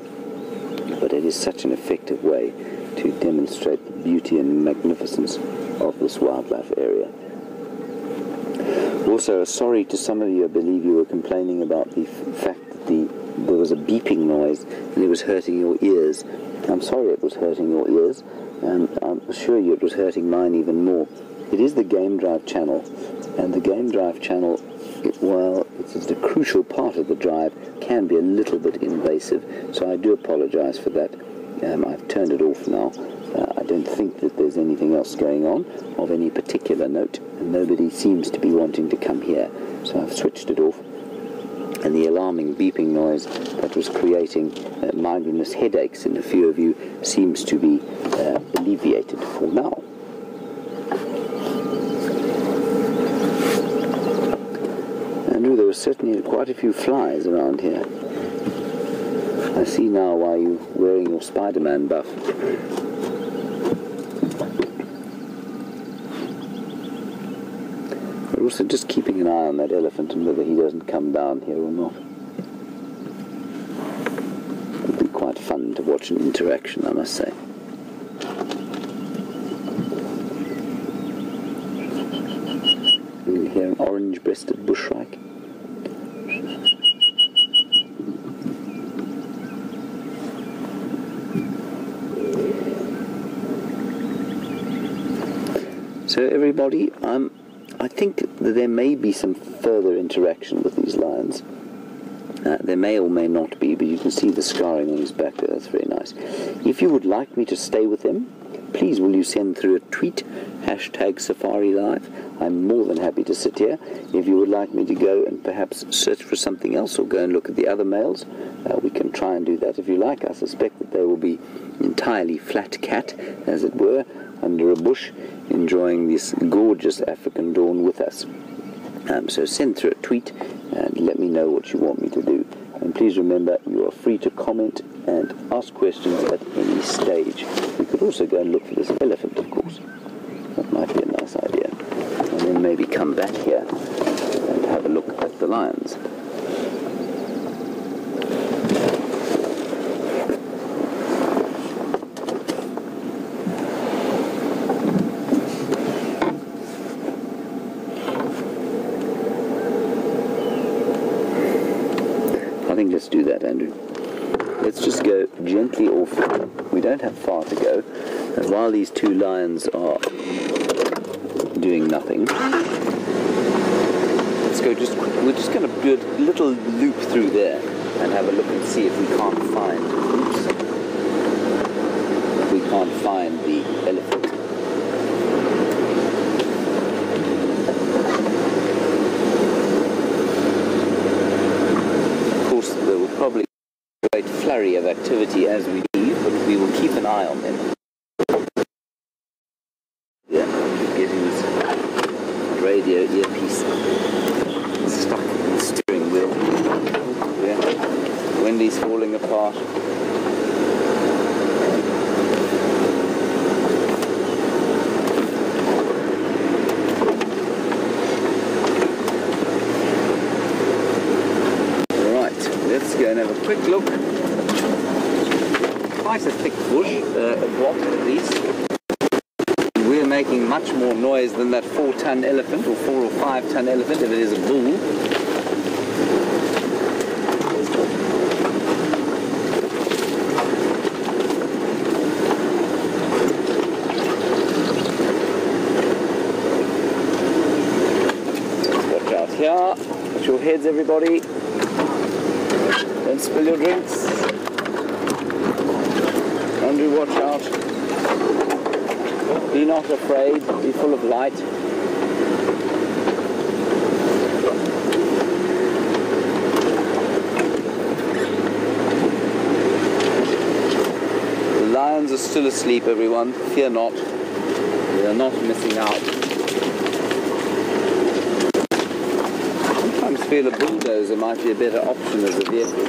But it is such an effective way to demonstrate the beauty and magnificence of this wildlife area. Also, sorry to some of you, I believe you were complaining about the fact that there was a beeping noise and it was hurting your ears. I'm sorry it was hurting your ears, and I'm assure you it was hurting mine even more. It is the Game Drive channel, and the Game Drive channel, while it is the crucial part of the drive, can be a little bit invasive, so I do apologize for that. I've turned it off now. I don't think that there's anything else going on of any particular note, and nobody seems to be wanting to come here, so I've switched it off. And the alarming beeping noise that was creating migrainous headaches in a few of you seems to be alleviated for now. Andrew, there were certainly quite a few flies around here. I see now why you're wearing your Spider-Man buff. We're also just keeping an eye on that elephant and whether he doesn't come down here or not. It'll be quite fun to watch an interaction, I must say. You hear an orange-breasted bushshrike. So everybody, I think that there may be some further interaction with these lions. There may or may not be, but you can see the scarring on his back there. That's very nice. If you would like me to stay with him, please will you send through a tweet, #SafariLive. I'm more than happy to sit here. If you would like me to go and perhaps search for something else or go and look at the other males, we can try and do that if you like. I suspect that they will be entirely flat cat, as it were, under a bush, enjoying this gorgeous African dawn with us. So send through a tweet and let me know what you want me to do. And please remember, you are free to comment and ask questions at any stage. We could also go and look for this elephant, of course. That might be a nice idea. And then maybe come back here and have a look at the lions. I think let's do that, Andrew. Let's just go gently off. We don't have far to go. And while these two lions are doing nothing, let's go we're just going to do a little loop through there and have a look and see if we can't find, the elephant. flurry of activity as we leave, but we will keep an eye on them. Yeah, getting this radio earpiece stuck in the steering wheel. Yeah, Wendy's falling apart. Let's go and have a quick look. Quite a thick bush, a block at least. We're making much more noise than that 4-ton elephant, or 4 or 5-ton elephant if it is a bull. Let's watch out here. Watch your heads, everybody. Don't spill your drinks. Andrew, watch out. Be not afraid. Be full of light. The lions are still asleep, everyone. Fear not. We are not missing out. I feel a bulldozer might be a better option as a vehicle.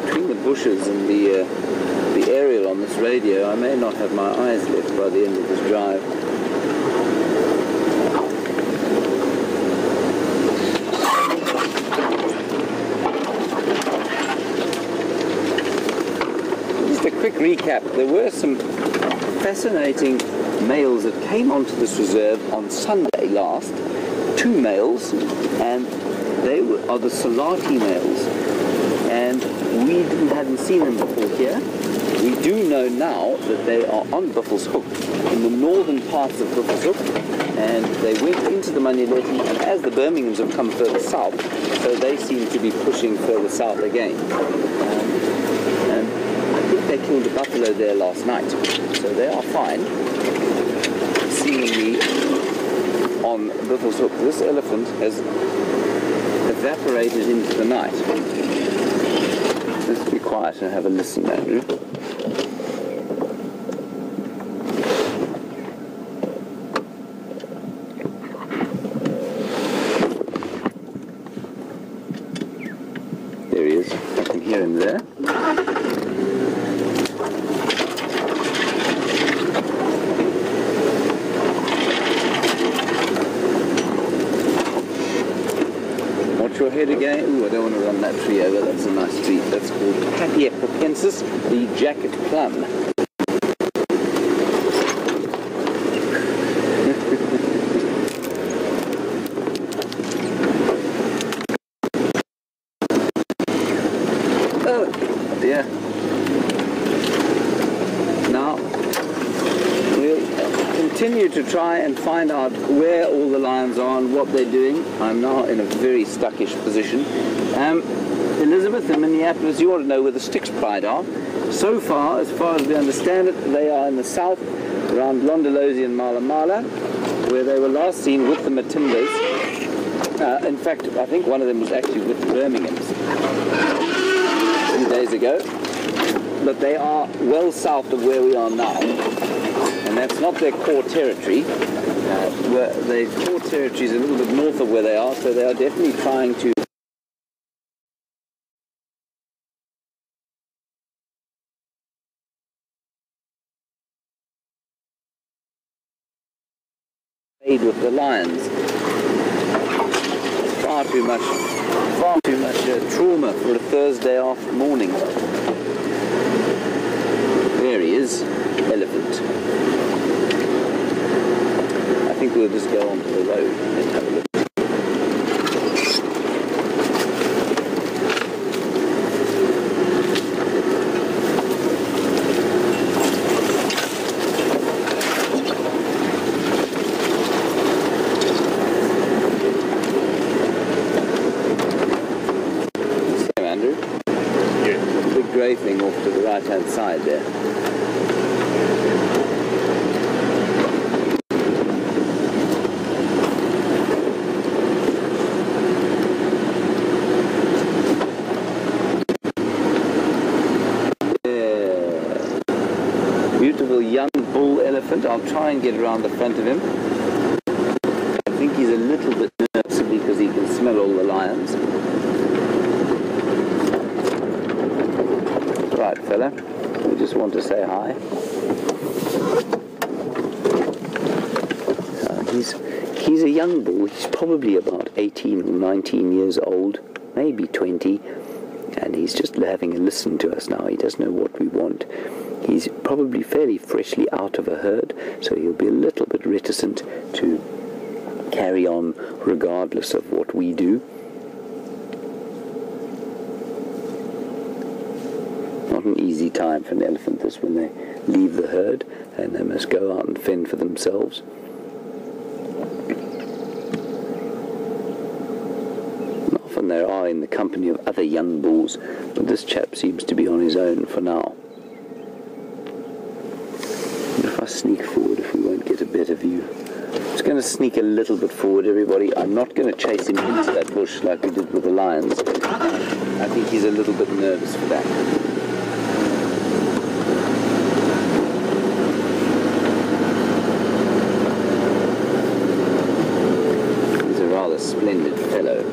Between the bushes and the aerial on this radio, I may not have my eyes left by the end of this drive. Just a quick recap. There were some fascinating males that came onto this reserve on Sunday last, 2 males, and they are the Salati males, and we hadn't seen them before here. We do know now that they are on Buffels Hook, in the northern parts of Buffels Hook, and they went into the Manuleti, and as the Birminghams have come further south, so they seem to be pushing further south again. And I think they killed a buffalo there last night. So they are fine. Seemingly on Buffels Hook, this elephant has evaporated into the night. Let's be quiet and have a listen, Andrew. There he is. I can hear him there. Your head again. Ooh, I don't want to run that tree over. That's a nice tree. That's called Papiepopensis, the jacket plum. Oh dear. Now we'll continue to try and find out where all the lions are and what they're doing. I'm now in a very stuckish position. Elizabeth in Minneapolis, you want to know where the Styx Pride are. So far as we understand it, they are in the south, around Londolozi and Malamala, where they were last seen with the Matimbas. In fact, I think one of them was actually with the Birminghams a few days ago. But they are well south of where we are now. And that's not their core territory. Their core territory is a little bit north of where they are, so they are definitely trying to aid with the lions. Far too much trauma for a Thursday morning. There he is, elephant. I think we'll just go onto the road and have a look. Same, Andrew? Yeah. The big grey thing off to the right-hand side there. elephant. I'll try and get around the front of him. I think he's a little bit nervous because he can smell all the lions. Right, fella, we just want to say hi. He's a young bull. He's probably about 18 or 19 years old, maybe 20, and he's just having a listen to us now. He doesn't know what we want. He's probably fairly freshly out of a herd, so he'll be a little bit reticent to carry on regardless of what we do. Not an easy time for an elephant, this, when they leave the herd and they must go out and fend for themselves. And often they are in the company of other young bulls, but this chap seems to be on his own for now. If I sneak forward, if we won't get a better view. I'm just going to sneak a little bit forward, everybody. I'm not going to chase him into that bush like we did with the lions. I think he's a little bit nervous for that. He's a rather splendid fellow.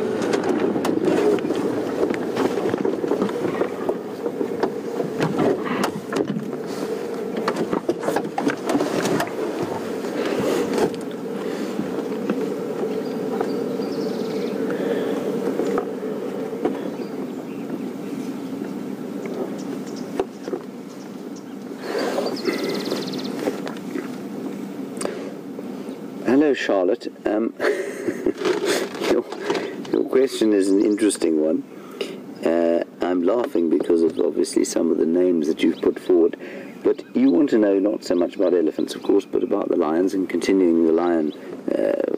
Hello, Charlotte. Your question is an interesting one. I'm laughing because of obviously some of the names that you've put forward, but you want to know not so much about elephants, of course, but about the lions, and continuing the lion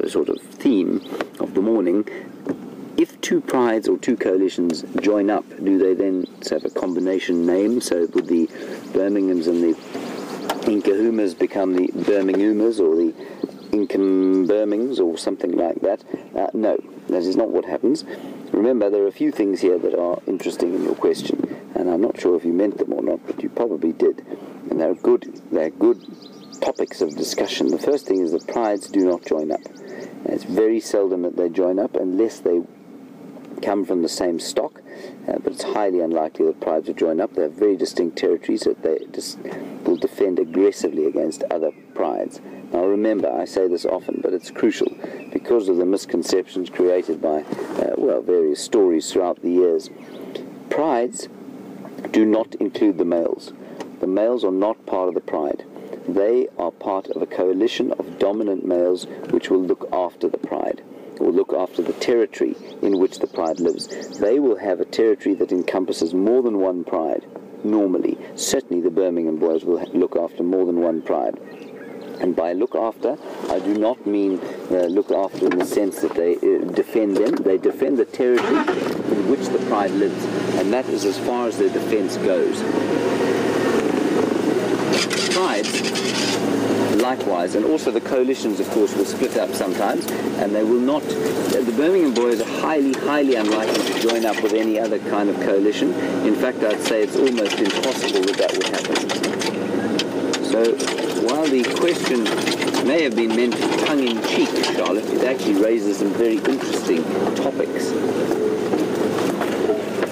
sort of theme of the morning. If two prides or two coalitions join up, do they then have a combination name? So would the Birminghams and the Inkahumas become the Birminghumas or the Incan Birmings or something like that? No, that is not what happens. Remember, there are a few things here that are interesting in your question, and I'm not sure if you meant them or not, but you probably did. And they're good topics of discussion. The first thing is that prides do not join up. It's very seldom that they join up unless they come from the same stock, but it's highly unlikely that prides will join up. They have very distinct territories that they will defend aggressively against other prides. Now remember, I say this often, but it's crucial, because of the misconceptions created by, various stories throughout the years. Prides do not include the males. The males are not part of the pride. They are part of a coalition of dominant males which will look after the pride, or look after the territory in which the pride lives. They will have a territory that encompasses more than one pride, normally. Certainly the Birmingham boys will look after more than one pride. And by look after, I do not mean look after in the sense that they defend them. They defend the territory in which the pride lives, and that is as far as their defense goes. Prides, likewise, and also the coalitions, of course, will split up sometimes, and they will not. The Birmingham boys are highly, highly unlikely to join up with any other kind of coalition. In fact, I'd say it's almost impossible that would happen. So, while the question may have been meant tongue-in-cheek, Charlotte, it actually raises some very interesting topics.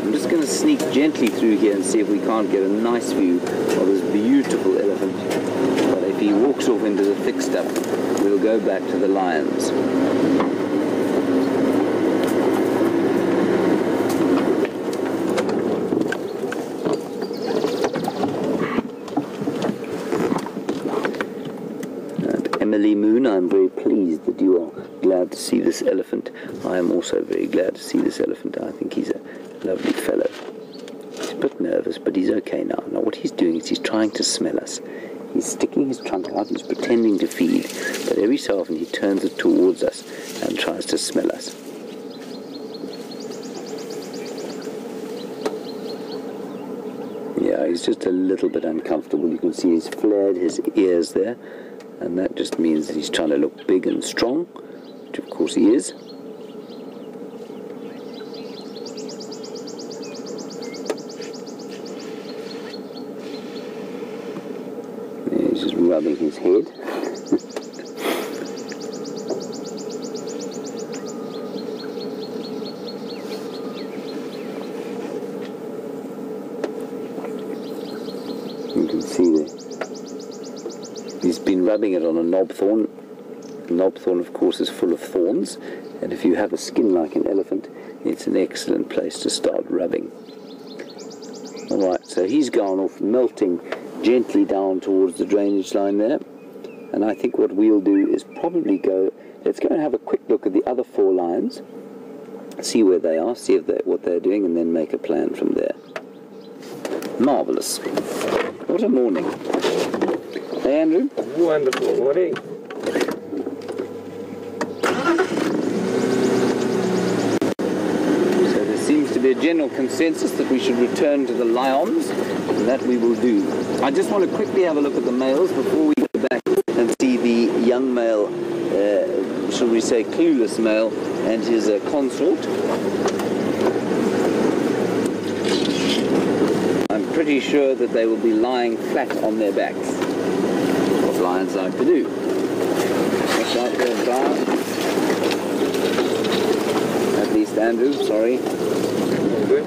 I'm just going to sneak gently through here and see if we can't get a nice view of this beautiful elephant. But if he walks off into the thick stuff, we'll go back to the lions. Emily Moon, I'm very pleased that you are glad to see this elephant. I am also very glad to see this elephant. I think he's a lovely fellow. He's a bit nervous, but he's okay now. Now what he's doing is he's trying to smell us. He's sticking his trunk out, he's pretending to feed, but every so often he turns it towards us and tries to smell us. Yeah, he's just a little bit uncomfortable. You can see he's flared his ears there, and that just means that he's trying to look big and strong, which of course he is. Yeah, he's just rubbing his head. You can see there. He's been rubbing it on a knobthorn. Knobthorn, of course, is full of thorns, and if you have a skin like an elephant, it's an excellent place to start rubbing. Alright, so he's gone off, melting gently down towards the drainage line there, and I think what we'll do is probably let's go and have a quick look at the other 4 lines, see where they are, see what they're doing, and then make a plan from there. Marvellous. What a morning. Hey, Andrew?
Wonderful morning.
So there seems to be a general consensus that we should return to the lions, and that we will do. I just want to quickly have a look at the males before we go back and see the young male, shall we say clueless male, and his consort. I'm pretty sure that they will be lying flat on their backs. What lions like to do. That's right there, Bryan. At least Andrew, sorry.
Good.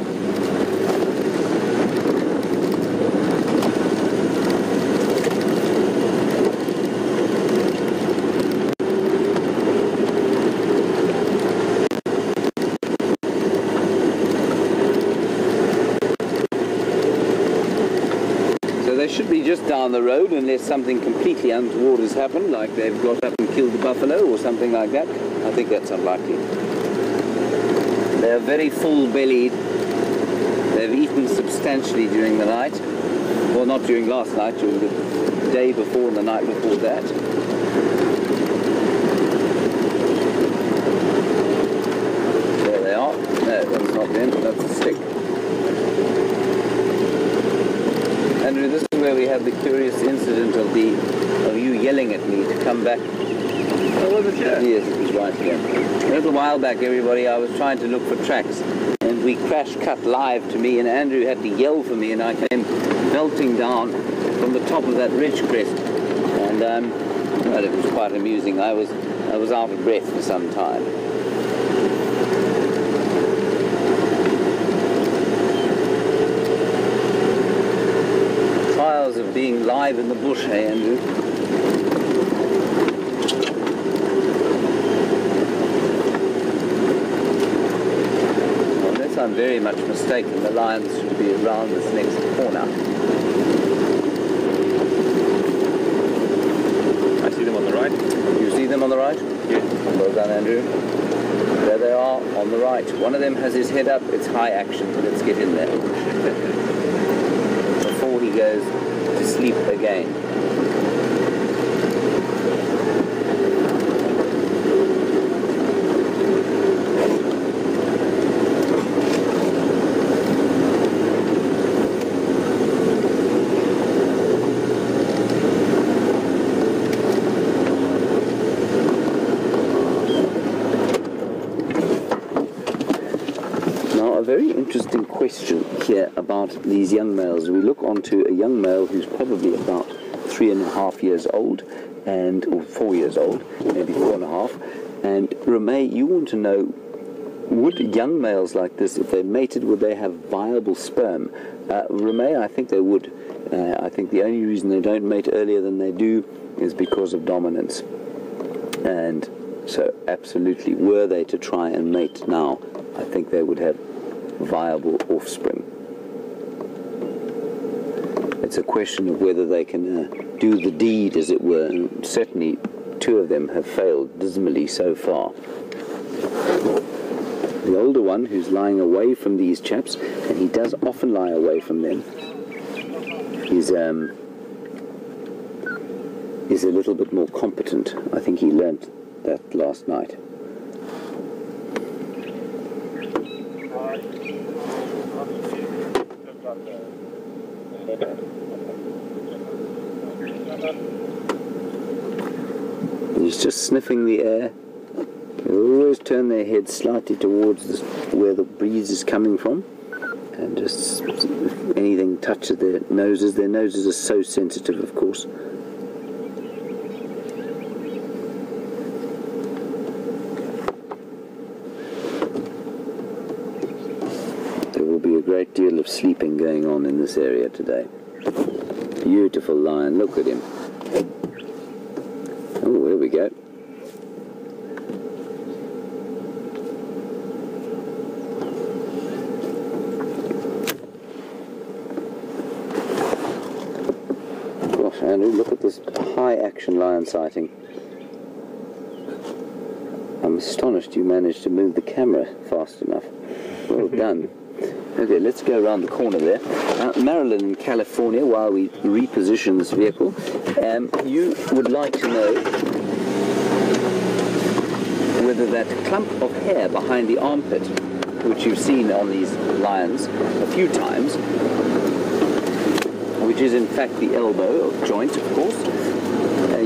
Should be just down the road unless something completely untoward has happened, like they've got up and killed the buffalo or something like that. I think that's unlikely. They're very full-bellied. They've eaten substantially during the night. Well, not during last night, during the day before and the night before that. There they are. No, that's not them, that's a stick. Andrew, this is where we had the curious incident of you yelling at me to come back.
Oh, was it here?
Yes, it was right here. A little while back, everybody, I was trying to look for tracks, and we crash cut live to me, and Andrew had to yell for me, and I came belting down from the top of that ridge crest, and well, it was quite amusing. I was out of breath for some time. Of being live in the bush, hey Andrew? Unless I'm very much mistaken, the lions should be around this next corner.
I see them on the right.
You see them on the right?
Yes.
Well done, Andrew. There they are, on the right. One of them has his head up. It's high action. Let's get in there. Before he goes to sleep again. Now, a very interesting question here about these young males. We look onto a young male who's probably about 3.5 years old, or 4 years old, maybe 4.5. And Ramey, you want to know, would young males like this, if they mated, would they have viable sperm? Ramey, I think they would. I think the only reason they don't mate earlier than they do is because of dominance. And so, absolutely, were they to try and mate now, I think they would have viable offspring. It's a question of whether they can do the deed, as it were. And certainly, 2 of them have failed dismally so far. The older one, who's lying away from these chaps, and he does often lie away from them, is a little bit more competent. I think he learnt that last night. He's just sniffing the air. They always turn their heads slightly towards where the breeze is coming from, and just if anything touches their noses are so sensitive, of course. will be a great deal of sleeping going on in this area today. Beautiful lion, look at him. Oh, there we go. Gosh, Andrew, look at this high action lion sighting. I'm astonished you managed to move the camera fast enough. Well done. Okay, let's go around the corner there. Maryland in California, while we reposition this vehicle, you would like to know whether that clump of hair behind the armpit, which you've seen on these lions a few times, which is in fact the elbow joint, of course,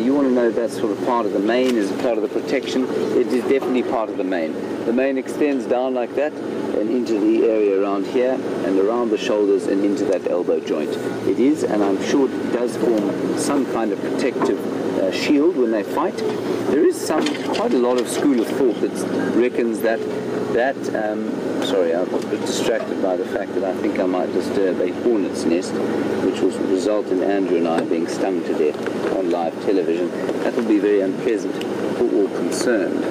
you want to know if that's sort of part of the mane, is it part of the protection? It is definitely part of the mane. The mane extends down like that and into the area around here and around the shoulders and into that elbow joint. It is, and I'm sure it does form some kind of protective shield when they fight. There is quite a lot of school of thought that reckons that sorry, I was a bit distracted by the fact that I think I might disturb a hornet's nest, which will result in Andrew and I being stung to death on live television. That will be very unpleasant for all concerned.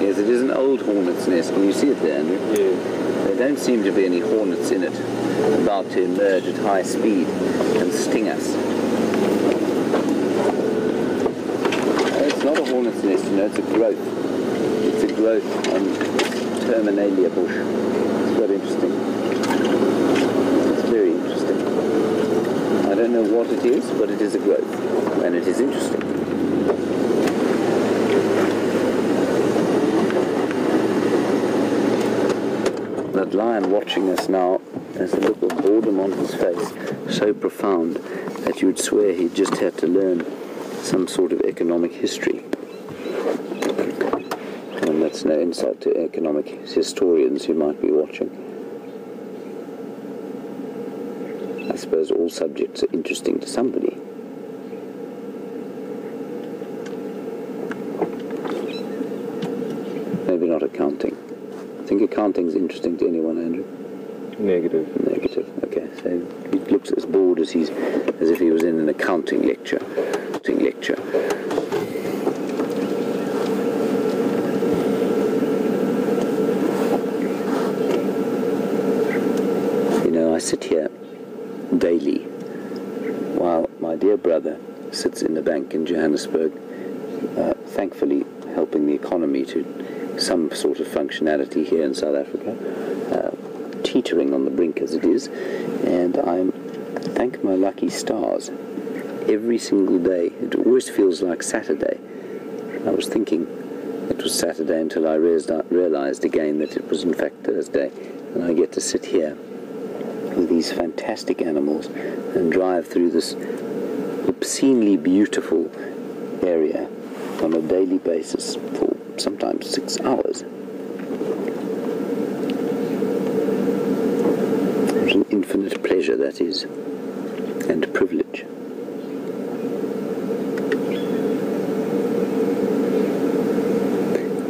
Yes, it is an old hornet's nest. Can you see it there, Andrew? Yeah. There don't seem to be any hornets in it about to emerge at high speed and sting us. It's not a hornet's nest, you know, it's a growth. It's a growth on Terminalia bush. It's quite interesting. It's very interesting. I don't know what it is, but it is a growth, and it is interesting. That lion watching us now has a look of boredom on his face, so profound that you would swear he'd just had to learn some sort of economic history. And that's no insult to economic historians who might be watching. I suppose all subjects are interesting to somebody. Maybe not accounting. I think accounting's interesting to anyone, Andrew.
Negative.
Negative. Okay, so he looks as bored as if he was in an accounting lecture. You know, I sit here daily while my dear brother sits in the bank in Johannesburg, thankfully helping the economy to some sort of functionality here in South Africa, teetering on the brink as it is, and I thank my lucky stars every single day. It always feels like Saturday. I was thinking it was Saturday until I realized again that it was in fact Thursday, and I get to sit here with these fantastic animals and drive through this obscenely beautiful area on a daily basis for sometimes 6 hours. What an infinite pleasure that is, and privilege.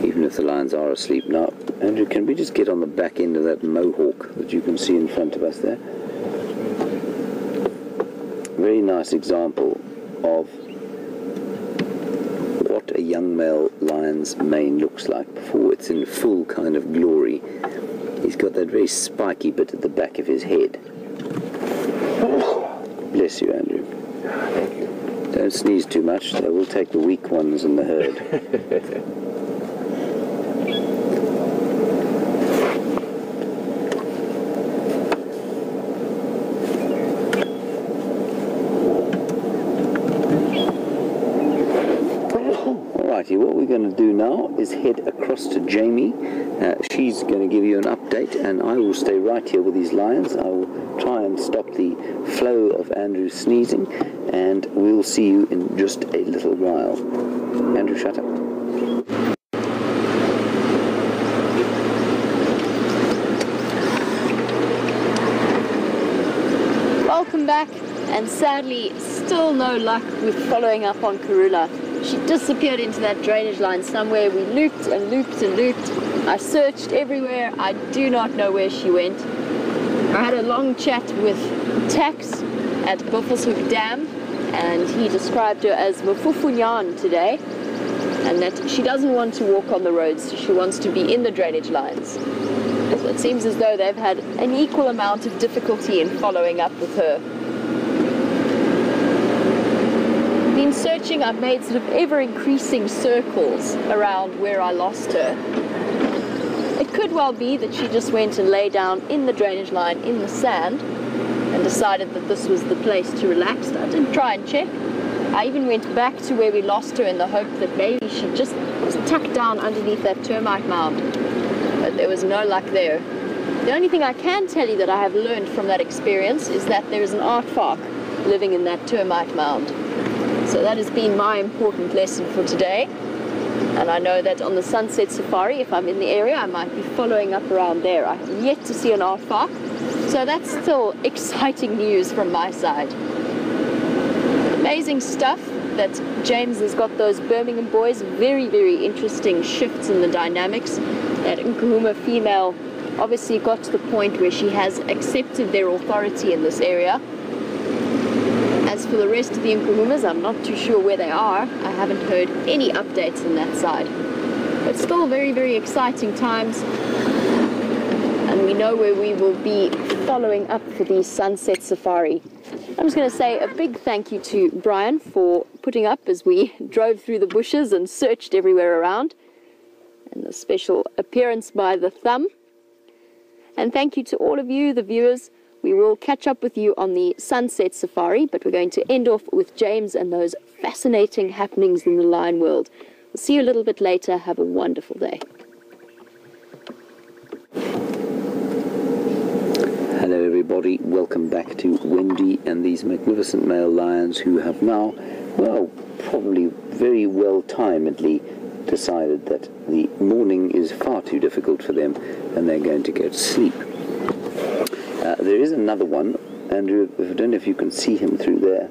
Even if the lions are asleep. Now, Andrew, can we just get on the back end of that mohawk that you can see in front of us there? Very nice example of what a young male lion's mane looks like before it's in full kind of glory. He's got that very spiky bit at the back of his head. Bless you, Andrew.
Thank you.
Don't sneeze too much, they will take the weak ones in the herd. What we're going to do now is head across to Jamie. She's going to give you an update, and I will stay right here with these lions. I will try and stop the flow of Andrew's sneezing, and we'll see you in just a little while. Andrew, shut up.
Welcome back, and sadly still no luck with following up on Karula. she disappeared into that drainage line somewhere. We looped and looped and looped. I searched everywhere. I do not know where she went. I had a long chat with Tax at Buffelshoek Dam, and he described her as Mfufunyan today, and that she doesn't want to walk on the roads. She wants to be in the drainage lines. So it seems as though they've had an equal amount of difficulty in following up with her. Been searching. I've made sort of ever-increasing circles around where I lost her. It could well be that she just went and lay down in the drainage line in the sand and decided that this was the place to relax. I didn't try and check. I even went back to where we lost her in the hope that maybe she just was tucked down underneath that termite mound. But there was no luck there. The only thing I can tell you that I have learned from that experience is that there is an aardvark living in that termite mound. So that has been my important lesson for today. And I know that on the sunset safari, if I'm in the area, I might be following up around there. I have yet to see an aardvark, so that's still exciting news from my side. Amazing stuff that James has got those Birmingham boys. Very, very interesting shifts in the dynamics. That Nkuhuma female obviously got to the point where she has accepted their authority in this area. As for the rest of the Nkuhumas, I'm not too sure where they are. I haven't heard any updates on that side. But still very, very exciting times. And we know where we will be following up for the sunset safari. I'm just going to say a big thank you to Bryan for putting up as we drove through the bushes and searched everywhere around. And a special appearance by the thumb. And thank you to all of you, the viewers. We will catch up with you on the sunset safari, but we're going to end off with James and those fascinating happenings in the lion world. We'll see you a little bit later. Have a wonderful day.
Hello everybody, welcome back to Wendy and these magnificent male lions who have now, well, probably very well-timedly decided that the morning is far too difficult for them and they're going to go to sleep. There is another one, Andrew, I don't know if you can see him through there,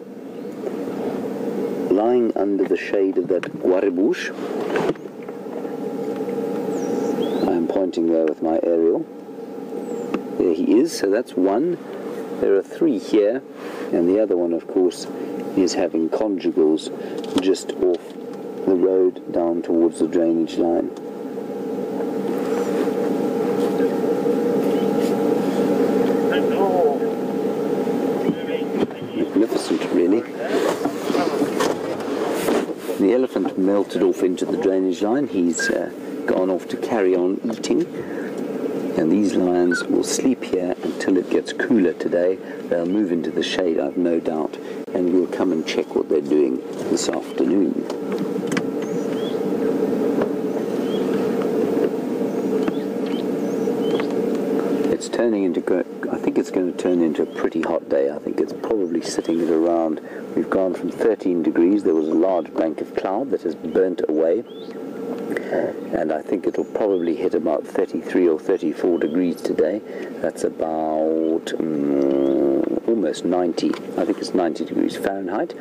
lying under the shade of that guare bush. I'm pointing there with my aerial. There he is, so that's one. There are three here, and the other one, of course, is having conjugals just off the road down towards the drainage line. Magnificent, really. The elephant melted off into the drainage line. He's gone off to carry on eating. And these lions will sleep here until it gets cooler today. They'll move into the shade, I've no doubt, and we'll come and check what they're doing this afternoon. It's turning into, I think it's going to turn into a pretty hot day. I think it's probably sitting at around, we've gone from 13 degrees. There was a large bank of cloud that has burnt away. And I think it'll probably hit about 33 or 34 degrees today. That's about almost 90. I think it's 90 degrees Fahrenheit.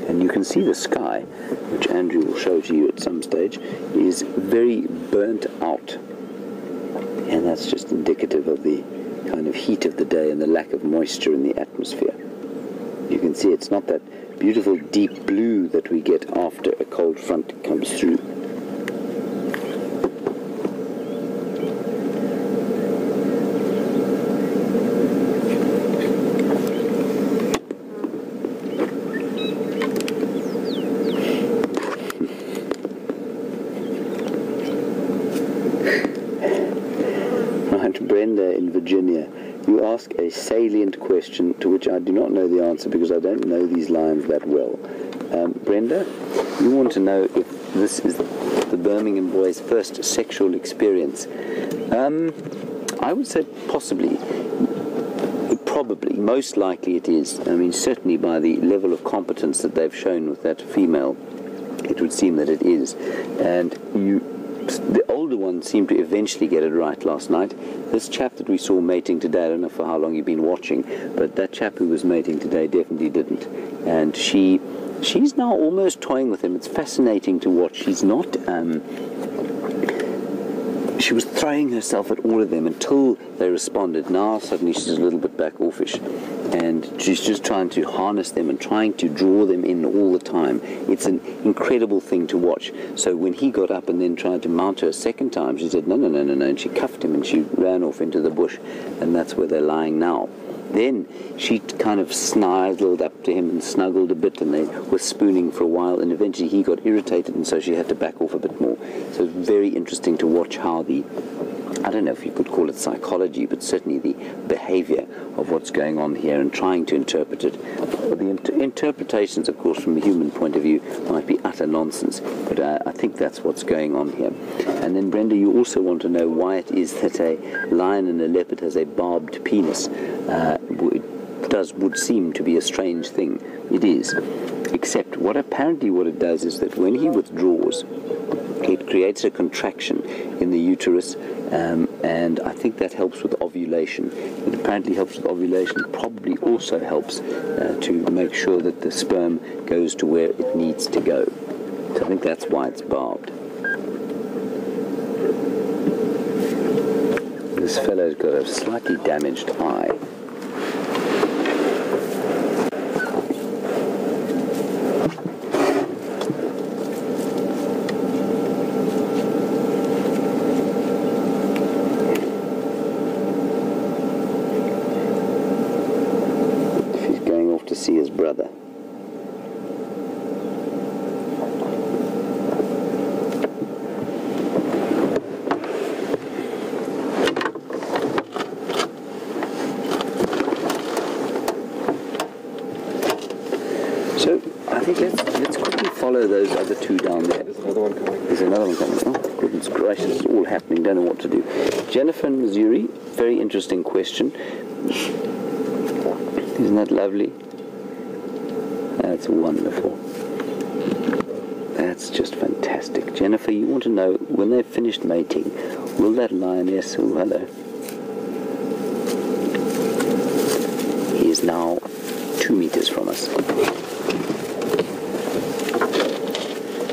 And you can see the sky, which Andrew will show to you at some stage, is very burnt out. And that's just indicative of the kind of heat of the day and the lack of moisture in the atmosphere. You can see it's not that beautiful deep blue that we get after a cold front comes through. In Virginia, you ask a salient question to which I do not know the answer because I don't know these lions that well. Brenda, you want to know if this is the Birmingham boys' first sexual experience. I would say possibly, probably, most likely it is. I mean, certainly by the level of competence that they've shown with that female, it would seem that it is. And the older one seemed to eventually get it right last night. This chap that we saw mating today, I don't know for how long you've been watching, but that chap who was mating today definitely didn't. And she she's now almost toying with him. It's fascinating to watch. She's not... she was throwing herself at all of them until they responded. Now suddenly she's a little bit back offish, and she's just trying to harness them and trying to draw them in all the time. It's an incredible thing to watch. So when he got up and then tried to mount her a second time, she said, no, no, no, no, no, and she cuffed him and she ran off into the bush, and that's where they're lying now. Then she kind of snuggled up to him and snuggled a bit, and they were spooning for a while, and eventually he got irritated, and so she had to back off a bit more. So it's very interesting to watch how the, I don't know if you could call it psychology, but certainly the behavior of what's going on here and trying to interpret it. The interpretations, of course, from a human point of view might be utter nonsense, but I think that's what's going on here. And then, Brenda, you also want to know why it is that a lion and a leopard has a barbed penis. Would seem to be a strange thing. It is. Except apparently what it does is that when he withdraws, it creates a contraction in the uterus, and I think that helps with ovulation. It apparently helps with ovulation. Probably also helps to make sure that the sperm goes to where it needs to go. So I think that's why it's barbed. This fellow's got a slightly damaged eye. See his brother. So I think let's quickly follow those other two down there.
There's another one coming.
There's another one coming. Oh, goodness gracious, it's all happening. Don't know what to do. Jennifer in Missouri, very interesting question. Isn't that lovely? That's wonderful. That's just fantastic. Jennifer, you want to know, when they've finished mating, will that lioness... Oh, hello. He is now 2 meters from us.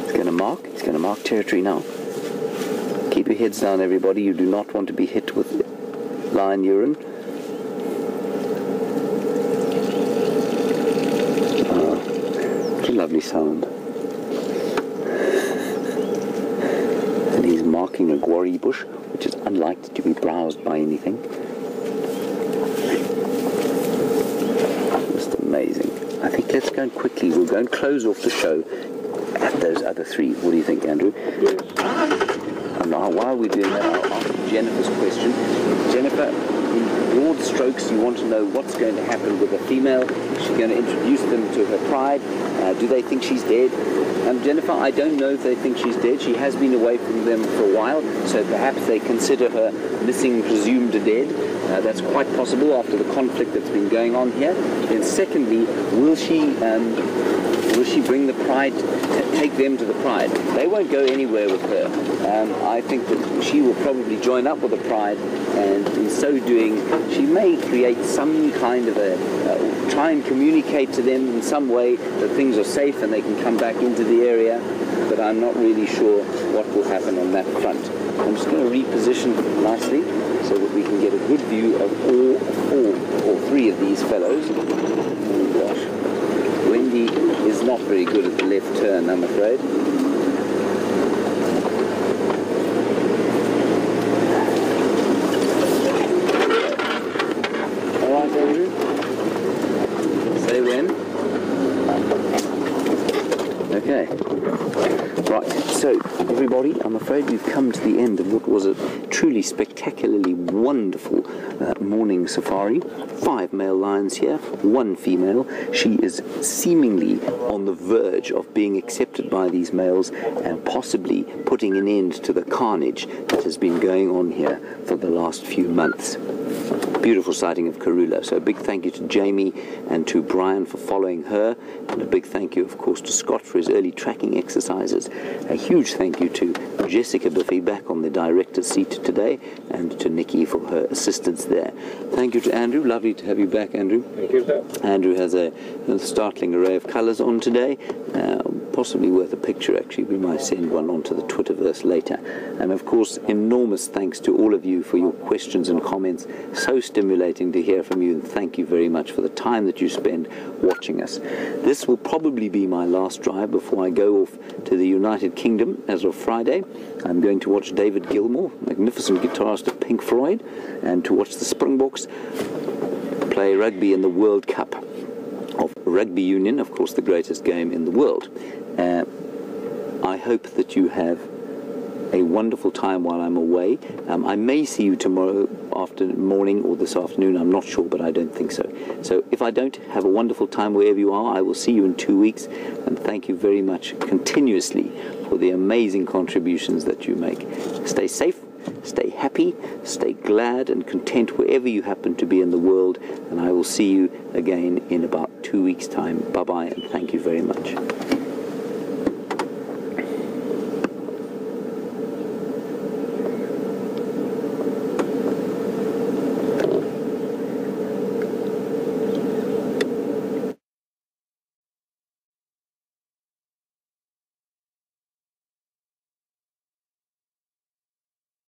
It's going to mark territory now. Keep your heads down, everybody. You do not want to be hit with lion urine. Lovely sound. And he's marking a guarri bush, which is unlikely to be browsed by anything. Just amazing. I think let's go and quickly, we'll go and close off the show at those other three. What do you think, Andrew?
Yes.
And now, while we're doing that, I'll ask Jennifer's question. Jennifer, in broad strokes, you want to know what's going to happen with a female. She's going to introduce them to her pride. Do they think she's dead? Jennifer, I don't know if they think she's dead. She has been away from them for a while, so perhaps they consider her missing, presumed dead. That's quite possible after the conflict that's been going on here. Then secondly, will she bring the pride, take them to the pride? They won't go anywhere with her. I think that she will probably join up with the pride, and in so doing, she may create some kind of try and communicate to them in some way that things are safe and they can come back into the area, but I'm not really sure what will happen on that front. I'm just going to reposition nicely so that we can get a good view of all three of these fellows. Oh gosh. Wendy is not very good at the left turn, I'm afraid. All right, Andrew? Say when? Okay. Right, so everybody, I'm afraid we've come to the end of what was a truly spectacularly wonderful morning safari. 5 male lions here, 1 female. She is seemingly on the verge of being accepted by these males and possibly putting an end to the carnage that has been going on here for the last few months. beautiful sighting of Karula. So a big thank you to Jamie and to Bryan for following her, and a big thank you, of course, to Scott for his early tracking exercises. A huge thank you to Jessica Biffy back on the director's seat today, and to Nikki for her assistance there. Thank you to Andrew. Lovely to have you back, Andrew.
Thank you, sir.
Andrew has a startling array of colours on today. Possibly worth a picture, actually. We might send one onto the Twitterverse later. And of course, enormous thanks to all of you for your questions and comments. So stimulating to hear from you, and thank you very much for the time that you spend watching us. This will probably be my last drive before I go off to the United Kingdom as of Friday. I'm going to watch David Gilmour, magnificent guitarist of Pink Floyd, and to watch the Springboks play rugby in the World Cup of Rugby Union, of course the greatest game in the world. I hope that you have a wonderful time while I'm away. I may see you tomorrow morning or this afternoon, I'm not sure, but I don't think so. So if I don't, have a wonderful time wherever you are. I will see you in 2 weeks, and thank you very much continuously for the amazing contributions that you make. Stay safe, stay happy, stay glad and content wherever you happen to be in the world, and I will see you again in about 2 weeks' time. Bye-bye, and thank you very much.